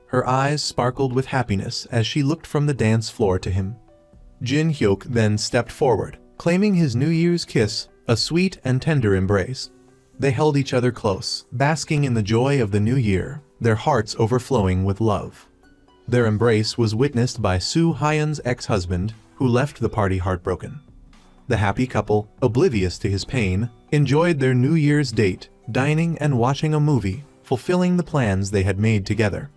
Her eyes sparkled with happiness as she looked from the dance floor to him. Jin Hyuk then stepped forward, claiming his New Year's kiss, a sweet and tender embrace. They held each other close, basking in the joy of the new year, their hearts overflowing with love. Their embrace was witnessed by Soo Hyun's ex-husband, who left the party heartbroken. The happy couple, oblivious to his pain, enjoyed their New Year's date, dining and watching a movie, fulfilling the plans they had made together.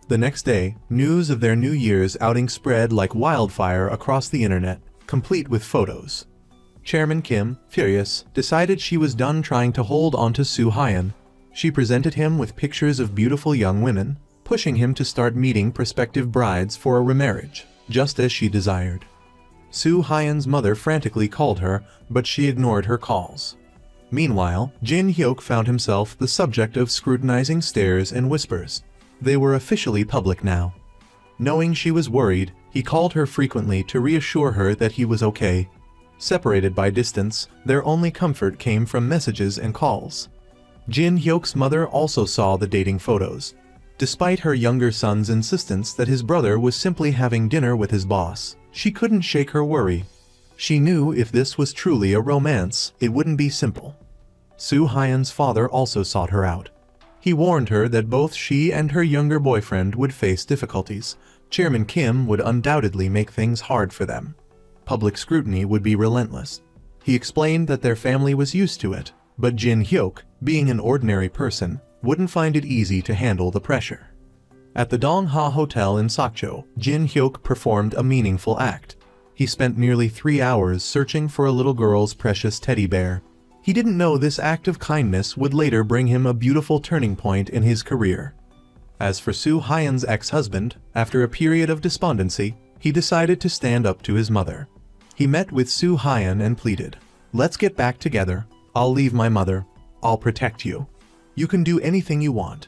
The next day, news of their New Year's outing spread like wildfire across the internet, complete with photos. Chairman Kim, furious, decided she was done trying to hold on to Soo Hyun. She presented him with pictures of beautiful young women, pushing him to start meeting prospective brides for a remarriage, just as she desired. Soo Hyun's mother frantically called her, but she ignored her calls. Meanwhile, Jin Hyuk found himself the subject of scrutinizing stares and whispers. They were officially public now. Knowing she was worried, he called her frequently to reassure her that he was okay. Separated by distance, their only comfort came from messages and calls. Jin Hyuk's mother also saw the dating photos. Despite her younger son's insistence that his brother was simply having dinner with his boss, she couldn't shake her worry. She knew if this was truly a romance, it wouldn't be simple. Soo Hyun's father also sought her out. He warned her that both she and her younger boyfriend would face difficulties. Chairman Kim would undoubtedly make things hard for them. Public scrutiny would be relentless. He explained that their family was used to it, but Jin Hyuk, being an ordinary person, wouldn't find it easy to handle the pressure. At the Dongha Hotel in Sokcho, Jin Hyuk performed a meaningful act. He spent nearly 3 hours searching for a little girl's precious teddy bear. He didn't know this act of kindness would later bring him a beautiful turning point in his career. As for Soo Hyun's ex-husband, after a period of despondency, he decided to stand up to his mother. He met with Soo Hyun and pleaded, "Let's get back together. I'll leave my mother. I'll protect you. You can do anything you want."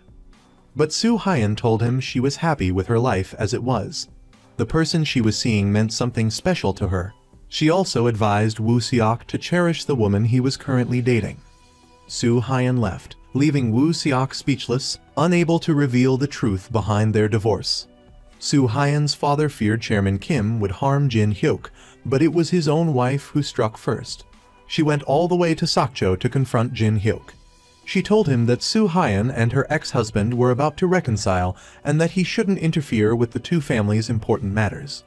But Soo Hyun told him she was happy with her life as it was. The person she was seeing meant something special to her. She also advised Woo Seok to cherish the woman he was currently dating. Soo Hyun left, leaving Woo Seok speechless, unable to reveal the truth behind their divorce. Soo Hyun's father feared Chairman Kim would harm Jin Hyuk, but it was his own wife who struck first. She went all the way to Sokcho to confront Jin Hyuk. She told him that Soo Hyun and her ex-husband were about to reconcile and that he shouldn't interfere with the two families' important matters.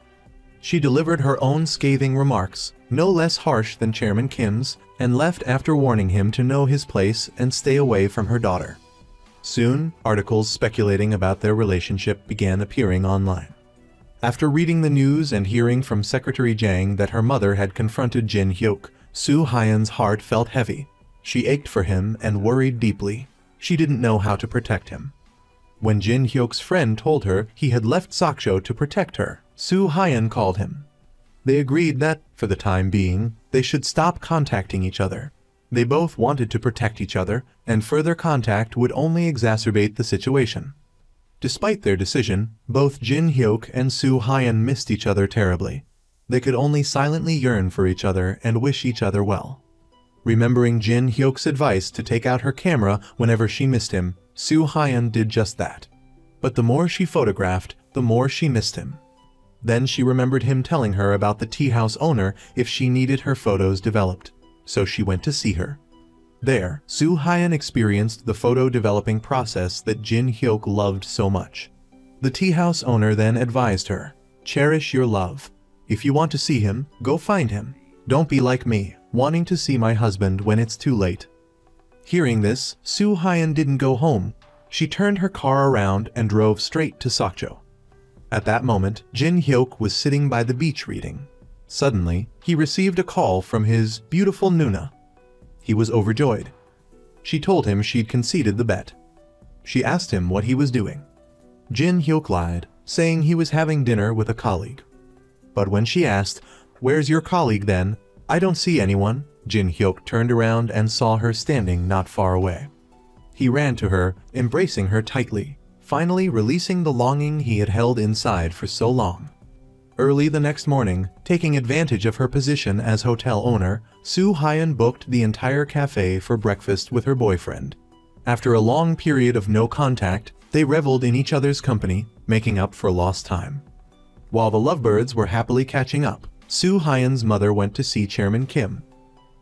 She delivered her own scathing remarks, no less harsh than Chairman Kim's, and left after warning him to know his place and stay away from her daughter. Soon, articles speculating about their relationship began appearing online. After reading the news and hearing from Secretary Jang that her mother had confronted Jin Hyuk, Soo Hyun's heart felt heavy. She ached for him and worried deeply. She didn't know how to protect him. When Jin Hyuk's friend told her he had left Sokcho to protect her, Soo Hyun called him. They agreed that, for the time being, they should stop contacting each other. They both wanted to protect each other, and further contact would only exacerbate the situation. Despite their decision, both Jin Hyuk and Soo Hyun missed each other terribly. They could only silently yearn for each other and wish each other well. Remembering Jin Hyuk's advice to take out her camera whenever she missed him, Soo Hyun did just that. But the more she photographed, the more she missed him. Then she remembered him telling her about the tea house owner if she needed her photos developed, so she went to see her. There, Soo Hyun experienced the photo developing process that Jin Hyuk loved so much. The tea house owner then advised her, "Cherish your love. If you want to see him, go find him. Don't be like me, wanting to see my husband when it's too late." Hearing this, Soo Hyun didn't go home. She turned her car around and drove straight to Sokcho. At that moment, Jin Hyuk was sitting by the beach reading. Suddenly, he received a call from his beautiful Nuna. He was overjoyed. She told him she'd conceded the bet. She asked him what he was doing. Jin Hyuk lied, saying he was having dinner with a colleague. But when she asked, "Where's your colleague then?" "I don't see anyone," Jin Hyuk turned around and saw her standing not far away. He ran to her, embracing her tightly, finally releasing the longing he had held inside for so long. Early the next morning, taking advantage of her position as hotel owner, Soo Hyun booked the entire cafe for breakfast with her boyfriend. After a long period of no contact, they reveled in each other's company, making up for lost time. While the lovebirds were happily catching up, Soo Hyun's mother went to see Chairman Kim.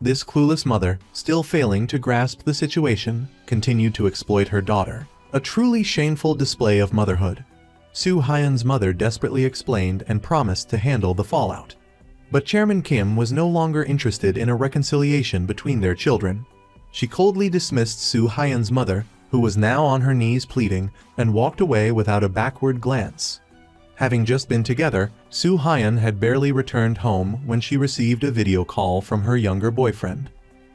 This clueless mother, still failing to grasp the situation, continued to exploit her daughter, a truly shameful display of motherhood. Soo Hyun's mother desperately explained and promised to handle the fallout. But Chairman Kim was no longer interested in a reconciliation between their children. She coldly dismissed Soo Hyun's mother, who was now on her knees pleading, and walked away without a backward glance. Having just been together, Soo Hyun had barely returned home when she received a video call from her younger boyfriend.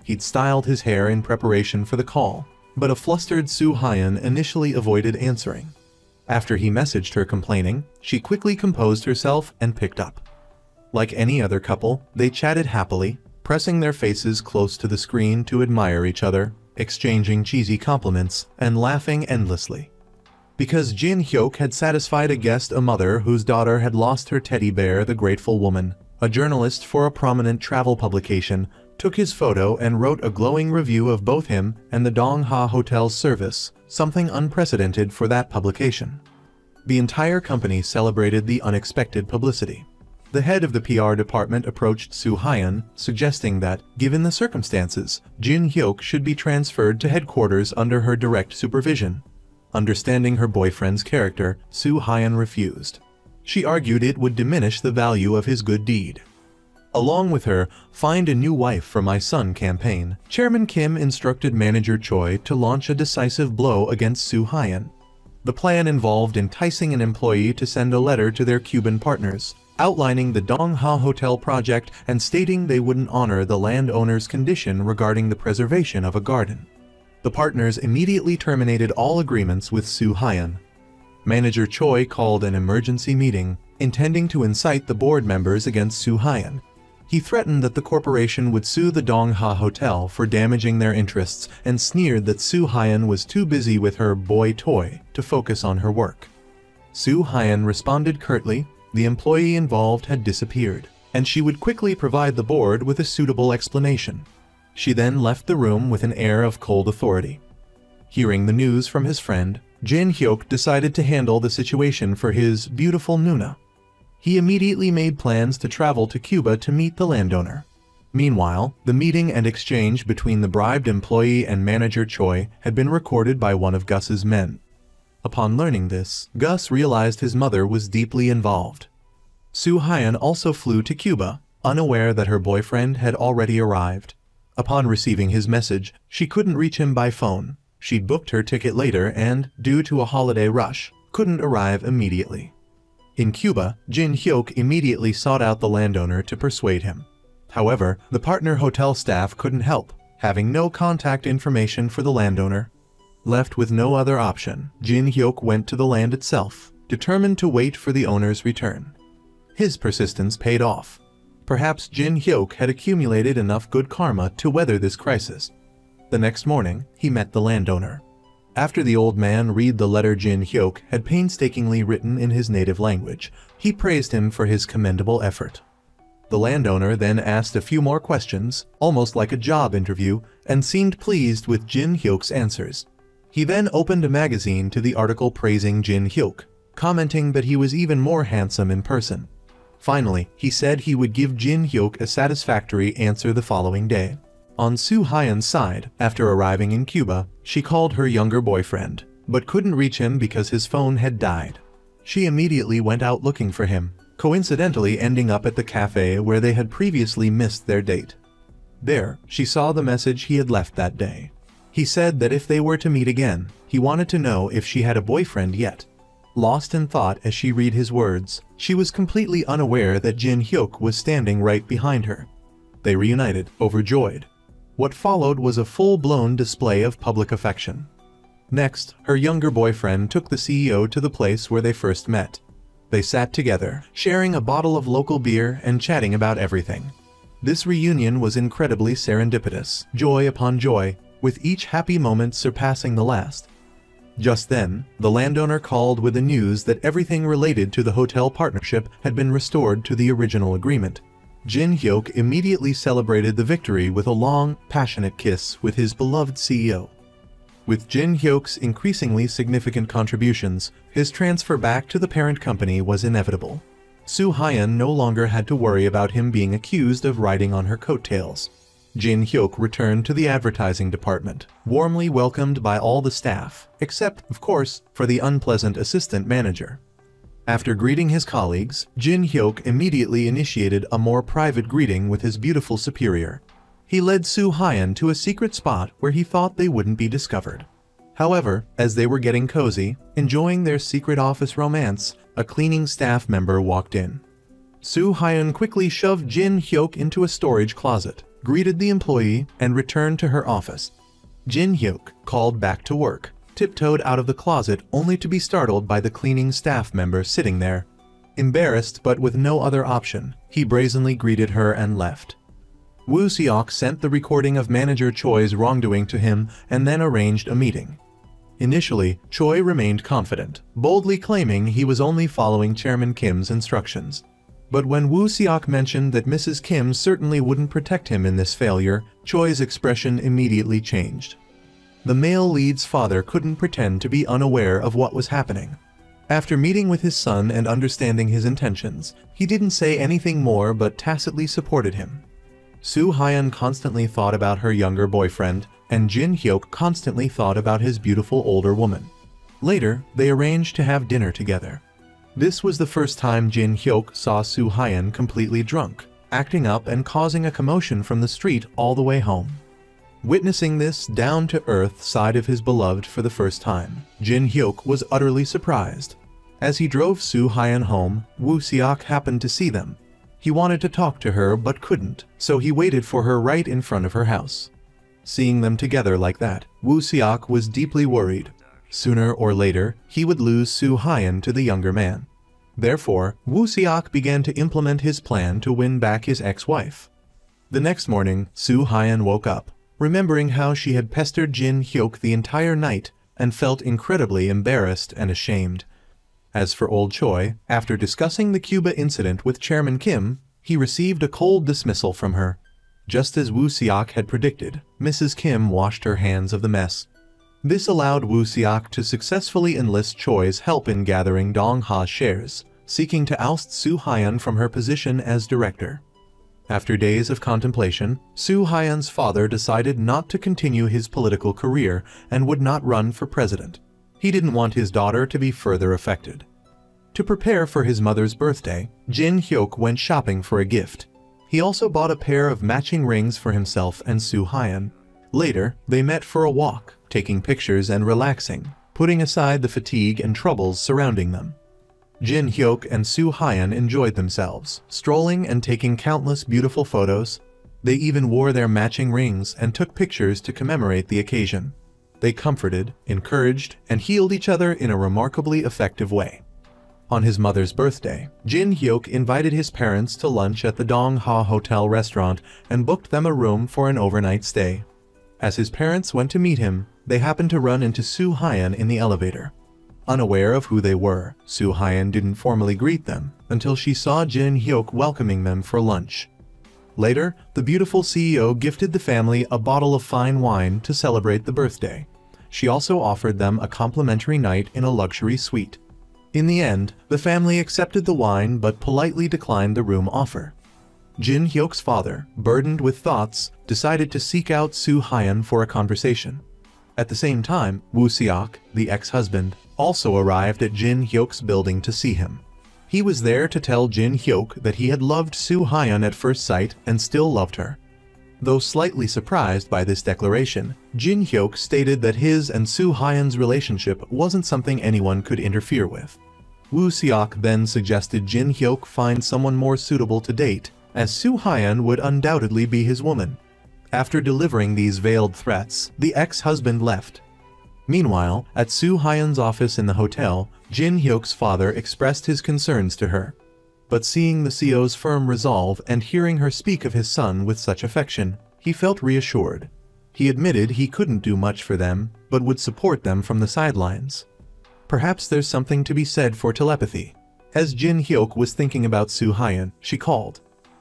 He'd styled his hair in preparation for the call, but a flustered Soo Hyun initially avoided answering. After he messaged her complaining, she quickly composed herself and picked up. Like any other couple, they chatted happily, pressing their faces close to the screen to admire each other, exchanging cheesy compliments, and laughing endlessly. Because Jin Hyuk had satisfied a guest, a mother whose daughter had lost her teddy bear, the grateful woman, a journalist for a prominent travel publication, took his photo and wrote a glowing review of both him and the Dongha Hotel's service, something unprecedented for that publication. The entire company celebrated the unexpected publicity. The head of the PR department approached Soo Hyun, suggesting that, given the circumstances, Jin Hyuk should be transferred to headquarters under her direct supervision. Understanding her boyfriend's character, Soo Hyun refused. She argued it would diminish the value of his good deed. Along with her "Find a New Wife for My Son" campaign, Chairman Kim instructed Manager Choi to launch a decisive blow against Soo Hyun. The plan involved enticing an employee to send a letter to their Cuban partners, outlining the Dongha Hotel project and stating they wouldn't honor the landowner's condition regarding the preservation of a garden. The partners immediately terminated all agreements with Soo Hyun. Manager Choi called an emergency meeting, intending to incite the board members against Soo Hyun. He threatened that the corporation would sue the Dongha Hotel for damaging their interests and sneered that Soo Hyun was too busy with her boy toy to focus on her work. Soo Hyun responded curtly, the employee involved had disappeared, and she would quickly provide the board with a suitable explanation. She then left the room with an air of cold authority. Hearing the news from his friend, Jin Hyuk decided to handle the situation for his beautiful Nuna. He immediately made plans to travel to Cuba to meet the landowner. Meanwhile, the meeting and exchange between the bribed employee and Manager Choi had been recorded by one of Gus's men. Upon learning this, Gus realized his mother was deeply involved. Soo Hyun also flew to Cuba, unaware that her boyfriend had already arrived. Upon receiving his message, she couldn't reach him by phone. She'd booked her ticket later and, due to a holiday rush, couldn't arrive immediately. In Cuba, Jin Hyuk immediately sought out the landowner to persuade him. However, the partner hotel staff couldn't help, having no contact information for the landowner. Left with no other option, Jin Hyuk went to the land itself, determined to wait for the owner's return. His persistence paid off. Perhaps Jin Hyuk had accumulated enough good karma to weather this crisis. The next morning, he met the landowner. After the old man read the letter Jin Hyuk had painstakingly written in his native language, he praised him for his commendable effort. The landowner then asked a few more questions, almost like a job interview, and seemed pleased with Jin Hyuk's answers. He then opened a magazine to the article praising Jin Hyuk, commenting that he was even more handsome in person. Finally, he said he would give Jin Hyuk a satisfactory answer the following day. On Soo Hyun's side, after arriving in Cuba, she called her younger boyfriend, but couldn't reach him because his phone had died. She immediately went out looking for him, coincidentally ending up at the cafe where they had previously missed their date. There, she saw the message he had left that day. He said that if they were to meet again, he wanted to know if she had a boyfriend yet. Lost in thought as she read his words, she was completely unaware that Jin Hyuk was standing right behind her. They reunited, overjoyed. What followed was a full-blown display of public affection. Next, her younger boyfriend took the CEO to the place where they first met. They sat together, sharing a bottle of local beer and chatting about everything. This reunion was incredibly serendipitous, joy upon joy, with each happy moment surpassing the last. Just then, the landowner called with the news that everything related to the hotel partnership had been restored to the original agreement. Jin Hyuk immediately celebrated the victory with a long, passionate kiss with his beloved CEO. With Jin Hyuk's increasingly significant contributions, his transfer back to the parent company was inevitable. Soo Hyun no longer had to worry about him being accused of riding on her coattails. Jin Hyuk returned to the advertising department, warmly welcomed by all the staff, except, of course, for the unpleasant assistant manager. After greeting his colleagues, Jin Hyuk immediately initiated a more private greeting with his beautiful superior. He led Soo Hyun to a secret spot where he thought they wouldn't be discovered. However, as they were getting cozy, enjoying their secret office romance, a cleaning staff member walked in. Soo Hyun quickly shoved Jin Hyuk into a storage closet, greeted the employee, and returned to her office. Jin Hyuk, called back to work, tiptoed out of the closet only to be startled by the cleaning staff member sitting there. Embarrassed but with no other option, he brazenly greeted her and left. Woo Seok sent the recording of manager Choi's wrongdoing to him and then arranged a meeting. Initially, Choi remained confident, boldly claiming he was only following Chairman Kim's instructions. But when Woo Seok mentioned that Mrs. Kim certainly wouldn't protect him in this failure, Choi's expression immediately changed. The male lead's father couldn't pretend to be unaware of what was happening. After meeting with his son and understanding his intentions, he didn't say anything more but tacitly supported him. Soo Hyun constantly thought about her younger boyfriend, and Jin Hyuk constantly thought about his beautiful older woman. Later, they arranged to have dinner together. This was the first time Jin Hyuk saw Soo Hyun completely drunk, acting up and causing a commotion from the street all the way home. Witnessing this down-to-earth side of his beloved for the first time, Jin Hyuk was utterly surprised. As he drove Soo Hyun home, Woo Seok happened to see them. He wanted to talk to her but couldn't, so he waited for her right in front of her house. Seeing them together like that, Woo Seok was deeply worried. Sooner or later, he would lose Soo Hyun to the younger man. Therefore, Woo Seok began to implement his plan to win back his ex-wife. The next morning, Soo Hyun woke up, remembering how she had pestered Jin Hyuk the entire night, and felt incredibly embarrassed and ashamed. As for old Choi, after discussing the Cuba incident with Chairman Kim, he received a cold dismissal from her. Just as Woo Seok had predicted, Mrs. Kim washed her hands of the mess. This allowed Woo Seok to successfully enlist Choi's help in gathering Dong Ha's shares, seeking to oust Soo Hyun from her position as director. After days of contemplation, Soo Hyun's father decided not to continue his political career and would not run for president. He didn't want his daughter to be further affected. To prepare for his mother's birthday, Jin Hyuk went shopping for a gift. He also bought a pair of matching rings for himself and Soo Hyun. Later, they met for a walk, taking pictures and relaxing, putting aside the fatigue and troubles surrounding them. Jin Hyuk and Soo Hyun enjoyed themselves, strolling and taking countless beautiful photos. They even wore their matching rings and took pictures to commemorate the occasion. They comforted, encouraged, and healed each other in a remarkably effective way. On his mother's birthday, Jin Hyuk invited his parents to lunch at the Dong Ha Hotel restaurant and booked them a room for an overnight stay. As his parents went to meet him, they happened to run into Soo Hyun in the elevator. Unaware of who they were, Soo Hyun didn't formally greet them until she saw Jin Hyuk welcoming them for lunch. Later, the beautiful CEO gifted the family a bottle of fine wine to celebrate the birthday. She also offered them a complimentary night in a luxury suite. In the end, the family accepted the wine but politely declined the room offer. Jin Hyuk's father, burdened with thoughts, decided to seek out Soo Hyun for a conversation. At the same time, Woo Seok, the ex-husband, also arrived at Jin Hyuk's building to see him. He was there to tell Jin Hyuk that he had loved Soo Hyun at first sight and still loved her. Though slightly surprised by this declaration, Jin Hyuk stated that his and Soo Hyun's relationship wasn't something anyone could interfere with. Woo Seok then suggested Jin Hyuk find someone more suitable to date, as Soo Hyun would undoubtedly be his woman. After delivering these veiled threats, the ex-husband left. Meanwhile, at Soo Hyun's office in the hotel, Jin Hyuk's father expressed his concerns to her. But seeing the CEO's firm resolve and hearing her speak of his son with such affection, he felt reassured. He admitted he couldn't do much for them, but would support them from the sidelines. Perhaps there's something to be said for telepathy. As Jin Hyuk was thinking about Soo Hyun, she called.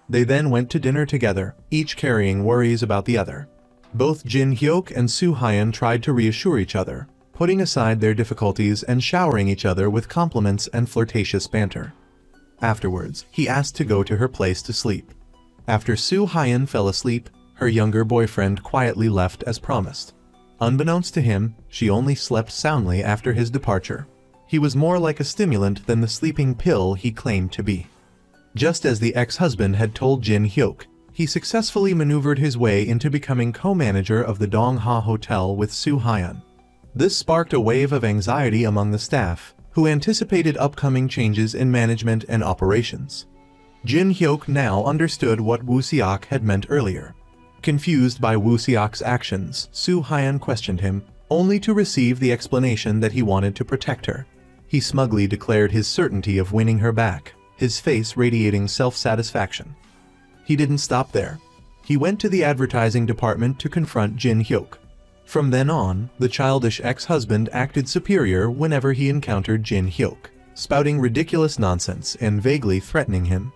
They then went to dinner together, each carrying worries about the other. Both Jin Hyuk and Soo Hyun tried to reassure each other, putting aside their difficulties and showering each other with compliments and flirtatious banter. Afterwards, he asked to go to her place to sleep. After Soo Hyun fell asleep, her younger boyfriend quietly left as promised. Unbeknownst to him, she only slept soundly after his departure. He was more like a stimulant than the sleeping pill he claimed to be. Just as the ex-husband had told Jin Hyuk, he successfully maneuvered his way into becoming co-manager of the Dongha Hotel with Soo Hyun. This sparked a wave of anxiety among the staff, who anticipated upcoming changes in management and operations. Jin Hyuk now understood what Woo Seok had meant earlier. Confused by Woo Seok's actions, Soo Hyun questioned him, only to receive the explanation that he wanted to protect her. He smugly declared his certainty of winning her back, his face radiating self-satisfaction. He didn't stop there. He went to the advertising department to confront Jin Hyuk. From then on, the childish ex-husband acted superior whenever he encountered Jin Hyuk, spouting ridiculous nonsense and vaguely threatening him.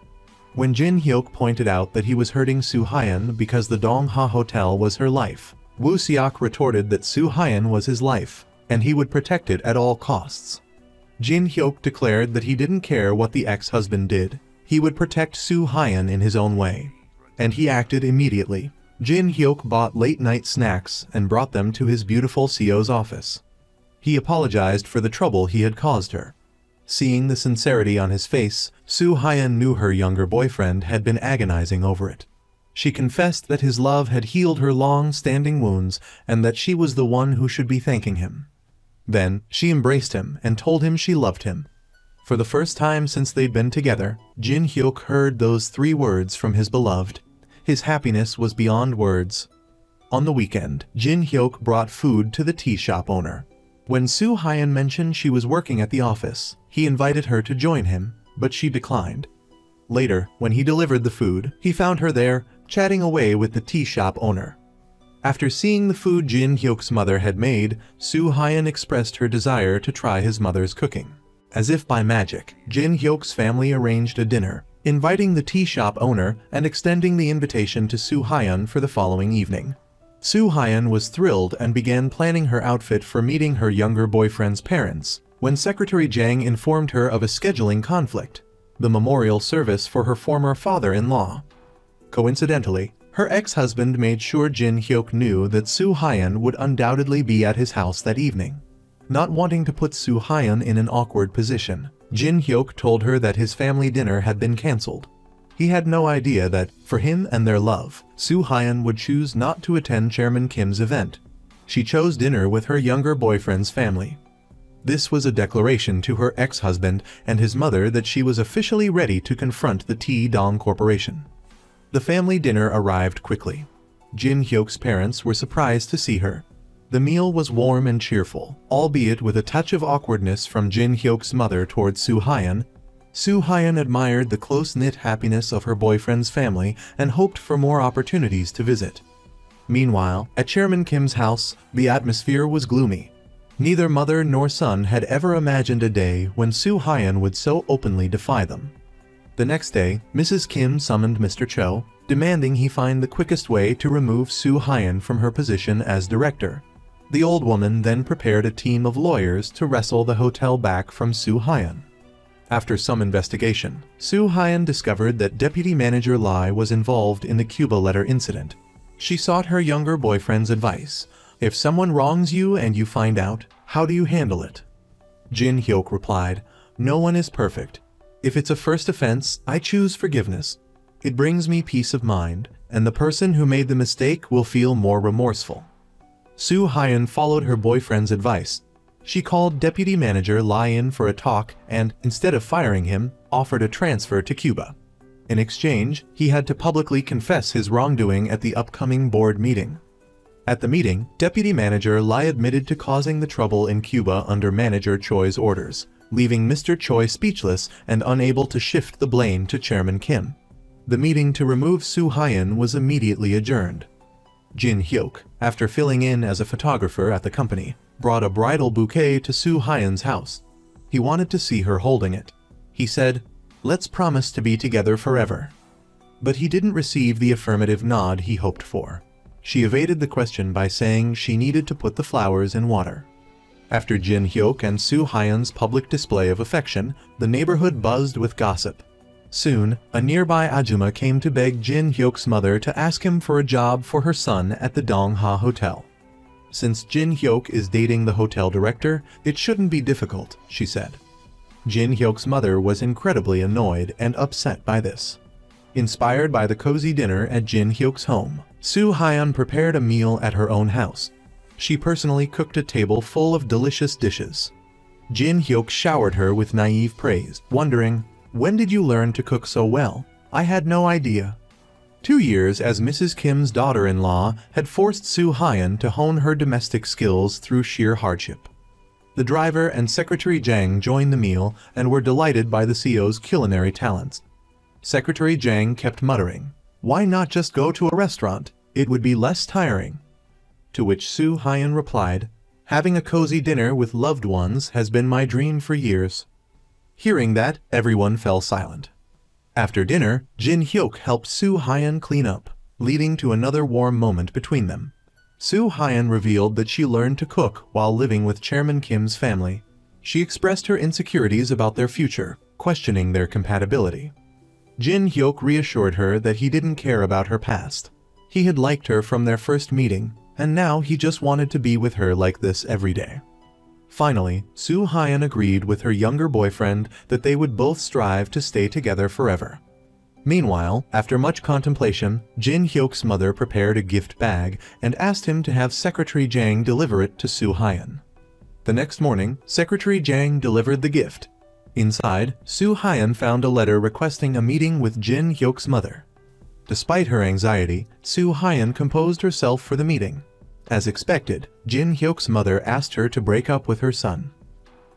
When Jin Hyuk pointed out that he was hurting Soo Hyun because the Dongha Hotel was her life, Woo Seok retorted that Soo Hyun was his life, and he would protect it at all costs. Jin Hyuk declared that he didn't care what the ex-husband did, he would protect Soo Hyun in his own way. And he acted immediately. Jin Hyuk bought late-night snacks and brought them to his beautiful CEO's office. He apologized for the trouble he had caused her. Seeing the sincerity on his face, Soo Hyun knew her younger boyfriend had been agonizing over it. She confessed that his love had healed her long-standing wounds and that she was the one who should be thanking him. Then, she embraced him and told him she loved him. For the first time since they'd been together, Jin Hyuk heard those 3 words from his beloved. His happiness was beyond words. On the weekend, Jin Hyuk brought food to the tea shop owner. When Soo Hyun mentioned she was working at the office, he invited her to join him, but she declined. Later, when he delivered the food, he found her there, chatting away with the tea shop owner. After seeing the food Jin Hyuk's mother had made, Soo Hyun expressed her desire to try his mother's cooking. As if by magic, Jin Hyuk's family arranged a dinner, inviting the tea shop owner and extending the invitation to Soo Hyun for the following evening. Soo Hyun was thrilled and began planning her outfit for meeting her younger boyfriend's parents, when Secretary Jang informed her of a scheduling conflict, the memorial service for her former father-in-law. Coincidentally, her ex-husband made sure Jin Hyuk knew that Soo Hyun would undoubtedly be at his house that evening. Not wanting to put Soo Hyun in an awkward position, Jin Hyuk told her that his family dinner had been cancelled. He had no idea that, for him and their love, Soo Hyun would choose not to attend Chairman Kim's event. She chose dinner with her younger boyfriend's family. This was a declaration to her ex-husband and his mother that she was officially ready to confront the T-Dong Corporation. The family dinner arrived quickly. Jin Hyuk's parents were surprised to see her. The meal was warm and cheerful, albeit with a touch of awkwardness from Jin Hyuk's mother towards Soo Hyun. Soo Hyun admired the close-knit happiness of her boyfriend's family and hoped for more opportunities to visit. Meanwhile, at Chairman Kim's house, the atmosphere was gloomy. Neither mother nor son had ever imagined a day when Soo Hyun would so openly defy them. The next day, Mrs. Kim summoned Mr. Cho, demanding he find the quickest way to remove Soo Hyun from her position as director. The old woman then prepared a team of lawyers to wrestle the hotel back from Soo Hyun. After some investigation, Soo Hyun discovered that Deputy Manager Lee was involved in the Cuba letter incident. She sought her younger boyfriend's advice. If someone wrongs you and you find out, how do you handle it? Jin Hyuk replied, "No one is perfect. If it's a first offense, I choose forgiveness. It brings me peace of mind, and the person who made the mistake will feel more remorseful." Soo Hyun followed her boyfriend's advice. She called Deputy Manager Lee in for a talk and, instead of firing him, offered a transfer to Cuba. In exchange, he had to publicly confess his wrongdoing at the upcoming board meeting. At the meeting, Deputy Manager Lee admitted to causing the trouble in Cuba under Manager Choi's orders, leaving Mr. Choi speechless and unable to shift the blame to Chairman Kim. The meeting to remove Soo Hyun was immediately adjourned. Jin Hyuk, after filling in as a photographer at the company, brought a bridal bouquet to Soo Hyun's house. He wanted to see her holding it. He said, "Let's promise to be together forever." But he didn't receive the affirmative nod he hoped for. She evaded the question by saying she needed to put the flowers in water. After Jin Hyuk and Soo Hyun's public display of affection, the neighborhood buzzed with gossip. Soon, a nearby Ajuma came to beg Jin Hyuk's mother to ask him for a job for her son at the Dongha Hotel. Since Jin Hyuk is dating the hotel director, it shouldn't be difficult, she said. Jin Hyuk's mother was incredibly annoyed and upset by this. Inspired by the cozy dinner at Jin Hyuk's home, Soo Hyun prepared a meal at her own house. She personally cooked a table full of delicious dishes. Jin Hyuk showered her with naive praise, wondering, "When did you learn to cook so well? I had no idea." 2 years as Mrs. Kim's daughter-in-law had forced Soo Hyun to hone her domestic skills through sheer hardship. The driver and Secretary Jang joined the meal and were delighted by the CEO's culinary talents. Secretary Jang kept muttering, "Why not just go to a restaurant? It would be less tiring." To which Soo Hyun replied, "Having a cozy dinner with loved ones has been my dream for years." Hearing that, everyone fell silent. After dinner, Jin Hyuk helped Soo Hyun clean up, leading to another warm moment between them. Soo Hyun revealed that she learned to cook while living with Chairman Kim's family. She expressed her insecurities about their future, questioning their compatibility. Jin Hyuk reassured her that he didn't care about her past. He had liked her from their first meeting, and now he just wanted to be with her like this every day. Finally, Soo Hyun agreed with her younger boyfriend that they would both strive to stay together forever. Meanwhile, after much contemplation, Jin Hyuk's mother prepared a gift bag and asked him to have Secretary Jang deliver it to Soo Hyun. The next morning, Secretary Jang delivered the gift. Inside, Soo Hyun found a letter requesting a meeting with Jin Hyuk's mother. Despite her anxiety, Soo Hyun composed herself for the meeting. As expected, Jin Hyuk's mother asked her to break up with her son.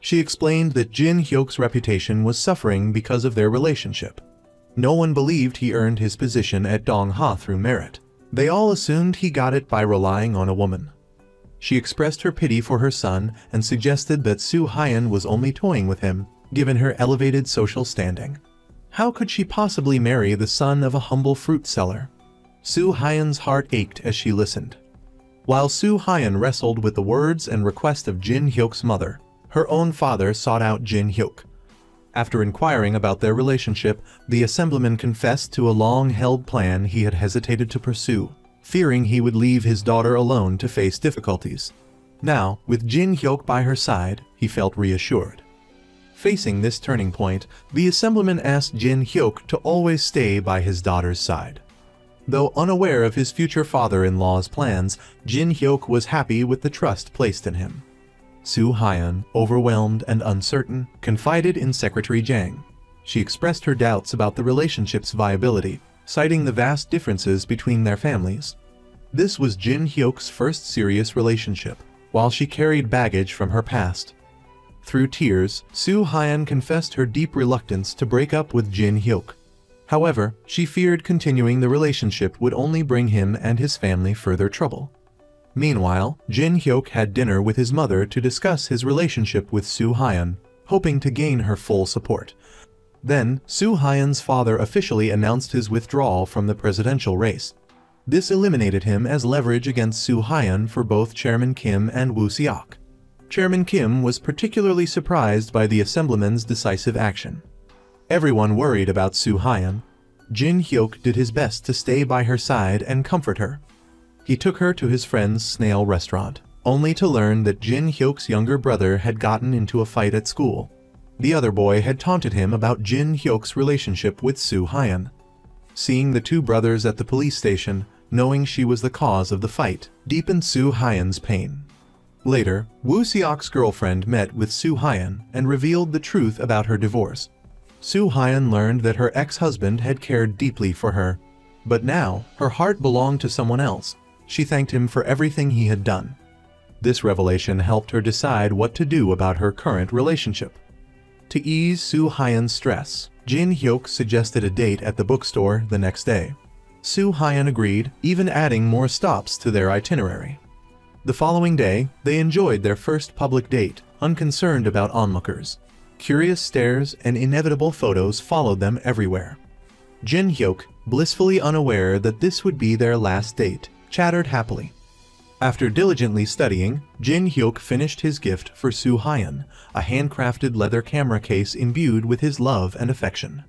She explained that Jin Hyuk's reputation was suffering because of their relationship. No one believed he earned his position at Dongha through merit. They all assumed he got it by relying on a woman. She expressed her pity for her son and suggested that Soo Hyun was only toying with him, given her elevated social standing. How could she possibly marry the son of a humble fruit seller? Soo Hyun's heart ached as she listened. While Soo Hyun wrestled with the words and request of Jin Hyuk's mother, her own father sought out Jin Hyuk. After inquiring about their relationship, the assemblyman confessed to a long-held plan he had hesitated to pursue, fearing he would leave his daughter alone to face difficulties. Now, with Jin Hyuk by her side, he felt reassured. Facing this turning point, the assemblyman asked Jin Hyuk to always stay by his daughter's side. Though unaware of his future father-in-law's plans, Jin Hyuk was happy with the trust placed in him. Soo Hyun, overwhelmed and uncertain, confided in Secretary Jang. She expressed her doubts about the relationship's viability, citing the vast differences between their families. This was Jin Hyuk's first serious relationship, while she carried baggage from her past. Through tears, Soo Hyun confessed her deep reluctance to break up with Jin Hyuk. However, she feared continuing the relationship would only bring him and his family further trouble. Meanwhile, Jin Hyuk had dinner with his mother to discuss his relationship with Soo Hyun, hoping to gain her full support. Then, Soo Hyun's father officially announced his withdrawal from the presidential race. This eliminated him as leverage against Soo Hyun for both Chairman Kim and Woo Seok. Chairman Kim was particularly surprised by the Assemblyman's decisive action. Everyone worried about Soo Hyun. Jin Hyuk did his best to stay by her side and comfort her. He took her to his friend's snail restaurant, only to learn that Jin Hyuk's younger brother had gotten into a fight at school. The other boy had taunted him about Jin Hyuk's relationship with Soo Hyun. Seeing the two brothers at the police station, knowing she was the cause of the fight, deepened Soo Hyun's pain. Later, Woo Seok's girlfriend met with Soo Hyun and revealed the truth about her divorce. Soo Hyun learned that her ex-husband had cared deeply for her, but now her heart belonged to someone else. She thanked him for everything he had done. This revelation helped her decide what to do about her current relationship. To ease Soo Hyun's stress, Jin Hyuk suggested a date at the bookstore the next day. Soo Hyun agreed, even adding more stops to their itinerary. The following day, they enjoyed their first public date, unconcerned about onlookers. Curious stares and inevitable photos followed them everywhere. Jin Hyuk, blissfully unaware that this would be their last date, chattered happily. After diligently studying, Jin Hyuk finished his gift for Soo Hyun, a handcrafted leather camera case imbued with his love and affection.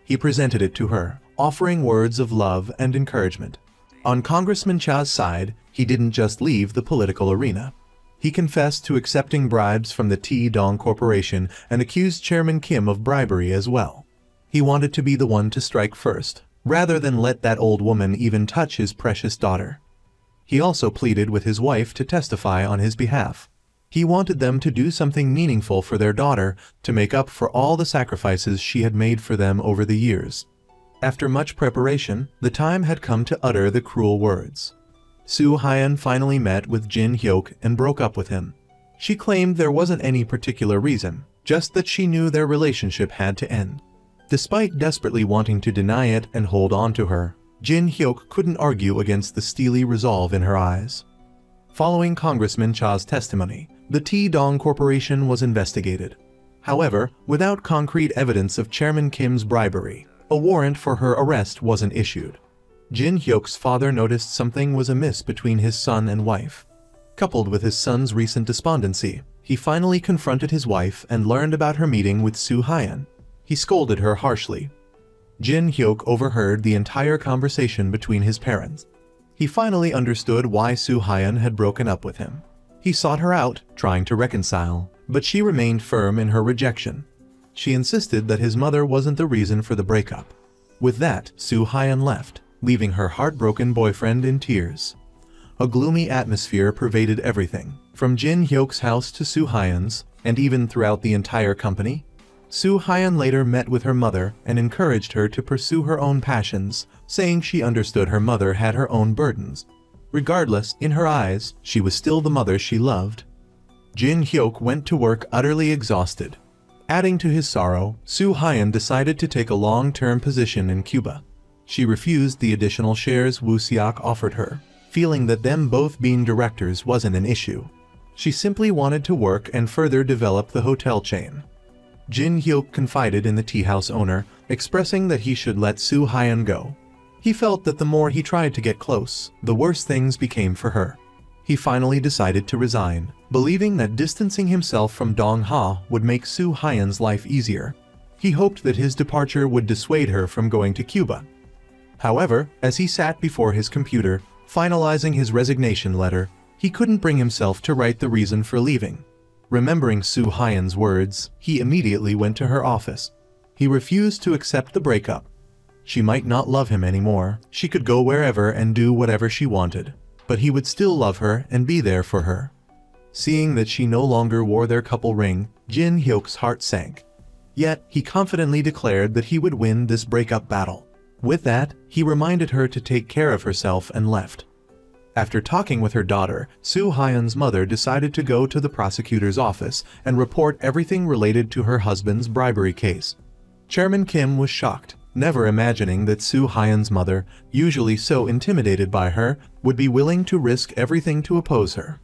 He presented it to her, offering words of love and encouragement. On Congressman Cha's side, he didn't just leave the political arena. He confessed to accepting bribes from the Taedong Corporation and accused Chairman Kim of bribery as well. He wanted to be the one to strike first, rather than let that old woman even touch his precious daughter. He also pleaded with his wife to testify on his behalf. He wanted them to do something meaningful for their daughter to make up for all the sacrifices she had made for them over the years. After much preparation, the time had come to utter the cruel words. Soo Hyun finally met with Jin Hyuk and broke up with him. She claimed there wasn't any particular reason, just that she knew their relationship had to end. Despite desperately wanting to deny it and hold on to her, Jin Hyuk couldn't argue against the steely resolve in her eyes. Following Congressman Cha's testimony, the Taedong Corporation was investigated. However, without concrete evidence of Chairman Kim's bribery, a warrant for her arrest wasn't issued. Jin Hyuk's father noticed something was amiss between his son and wife. Coupled with his son's recent despondency, he finally confronted his wife and learned about her meeting with Soo Hyun. He scolded her harshly. Jin Hyuk overheard the entire conversation between his parents. He finally understood why Soo Hyun had broken up with him. He sought her out, trying to reconcile, but she remained firm in her rejection. She insisted that his mother wasn't the reason for the breakup. With that, Soo Hyun left, leaving her heartbroken boyfriend in tears. A gloomy atmosphere pervaded everything, from Jin Hyuk's house to Soo Hyun's, and even throughout the entire company. Soo Hyun later met with her mother and encouraged her to pursue her own passions, saying she understood her mother had her own burdens. Regardless, in her eyes, she was still the mother she loved. Jin Hyuk went to work utterly exhausted. Adding to his sorrow, Soo Hyun decided to take a long-term position in Cuba. She refused the additional shares Woo Seok offered her, feeling that them both being directors wasn't an issue. She simply wanted to work and further develop the hotel chain. Jin Hyuk confided in the tea house owner, expressing that he should let Soo Hyun go. He felt that the more he tried to get close, the worse things became for her. He finally decided to resign, believing that distancing himself from Dong Ha would make Soo Hyun's life easier. He hoped that his departure would dissuade her from going to Cuba. However, as he sat before his computer, finalizing his resignation letter, he couldn't bring himself to write the reason for leaving. Remembering Soo Hyun's words, he immediately went to her office. He refused to accept the breakup. She might not love him anymore, she could go wherever and do whatever she wanted, but he would still love her and be there for her. Seeing that she no longer wore their couple ring, Jin Hyuk's heart sank. Yet, he confidently declared that he would win this breakup battle. With that, he reminded her to take care of herself and left. After talking with her daughter, Soo Hyun's mother decided to go to the prosecutor's office and report everything related to her husband's bribery case. Chairman Kim was shocked, never imagining that Soo Hyun's mother, usually so intimidated by her, would be willing to risk everything to oppose her.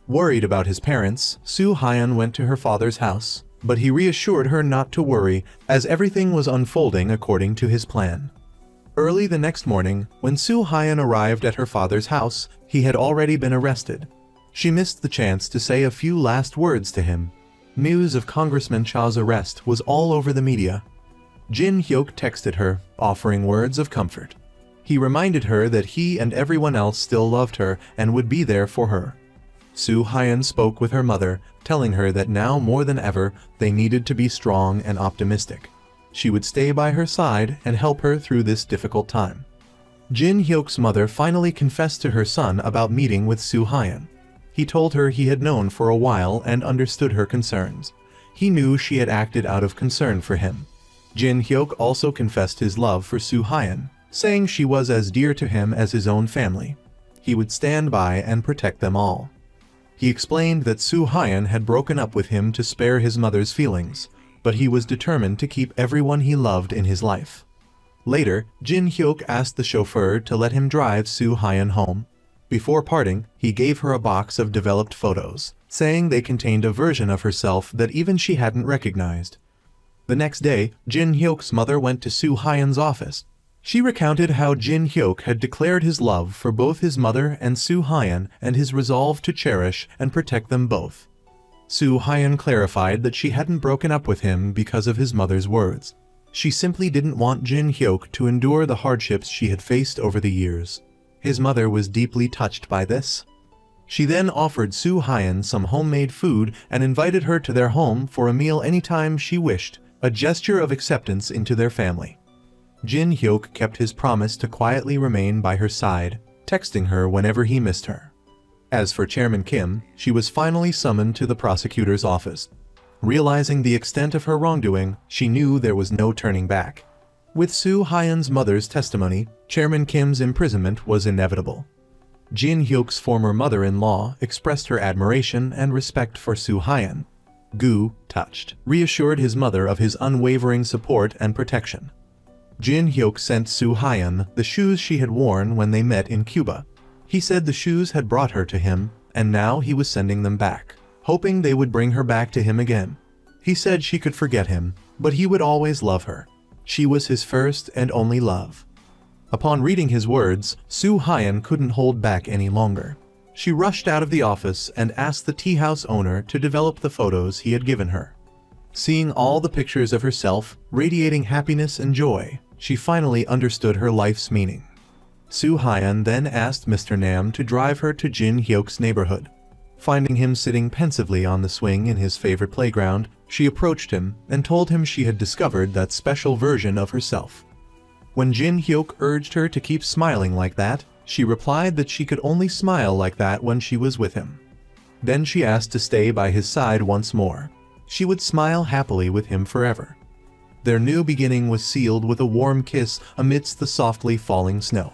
Worried about his parents, Soo Hyun went to her father's house, but he reassured her not to worry as everything was unfolding according to his plan. Early the next morning, when Soo Hyun arrived at her father's house, he had already been arrested. She missed the chance to say a few last words to him. News of Congressman Cha's arrest was all over the media. Jin Hyuk texted her, offering words of comfort. He reminded her that he and everyone else still loved her and would be there for her. Soo Hyun spoke with her mother, telling her that now more than ever, they needed to be strong and optimistic. She would stay by her side and help her through this difficult time. Jin Hyuk's mother finally confessed to her son about meeting with Soo Hyun. He told her he had known for a while and understood her concerns. He knew she had acted out of concern for him. Jin Hyuk also confessed his love for Soo Hyun, saying she was as dear to him as his own family. He would stand by and protect them all. He explained that Soo Hyun had broken up with him to spare his mother's feelings, but he was determined to keep everyone he loved in his life. Later, Jin Hyuk asked the chauffeur to let him drive Soo Hyun home. Before parting, he gave her a box of developed photos, saying they contained a version of herself that even she hadn't recognized. The next day, Jin Hyuk's mother went to Soo Hyun's office. She recounted how Jin Hyuk had declared his love for both his mother and Soo Hyun and his resolve to cherish and protect them both. Soo Hyun clarified that she hadn't broken up with him because of his mother's words. She simply didn't want Jin Hyuk to endure the hardships she had faced over the years. His mother was deeply touched by this. She then offered Soo Hyun some homemade food and invited her to their home for a meal anytime she wished, a gesture of acceptance into their family. Jin Hyuk kept his promise to quietly remain by her side, texting her whenever he missed her. As for Chairman Kim, she was finally summoned to the prosecutor's office. Realizing the extent of her wrongdoing, she knew there was no turning back. With Soo Hyun's mother's testimony, Chairman Kim's imprisonment was inevitable. Jin Hyuk's former mother-in-law expressed her admiration and respect for Soo Hyun. Gu, touched, reassured his mother of his unwavering support and protection. Jin Hyuk sent Soo Hyun the shoes she had worn when they met in Cuba. He said the shoes had brought her to him, and now he was sending them back, hoping they would bring her back to him again. He said she could forget him, but he would always love her. She was his first and only love. Upon reading his words, Soo Hyun couldn't hold back any longer. She rushed out of the office and asked the tea house owner to develop the photos he had given her. Seeing all the pictures of herself, radiating happiness and joy, she finally understood her life's meaning. Soo Hyun then asked Mr. Nam to drive her to Jin Hyuk's neighborhood. Finding him sitting pensively on the swing in his favorite playground, she approached him and told him she had discovered that special version of herself. When Jin Hyuk urged her to keep smiling like that, she replied that she could only smile like that when she was with him. Then she asked to stay by his side once more. She would smile happily with him forever. Their new beginning was sealed with a warm kiss amidst the softly falling snow.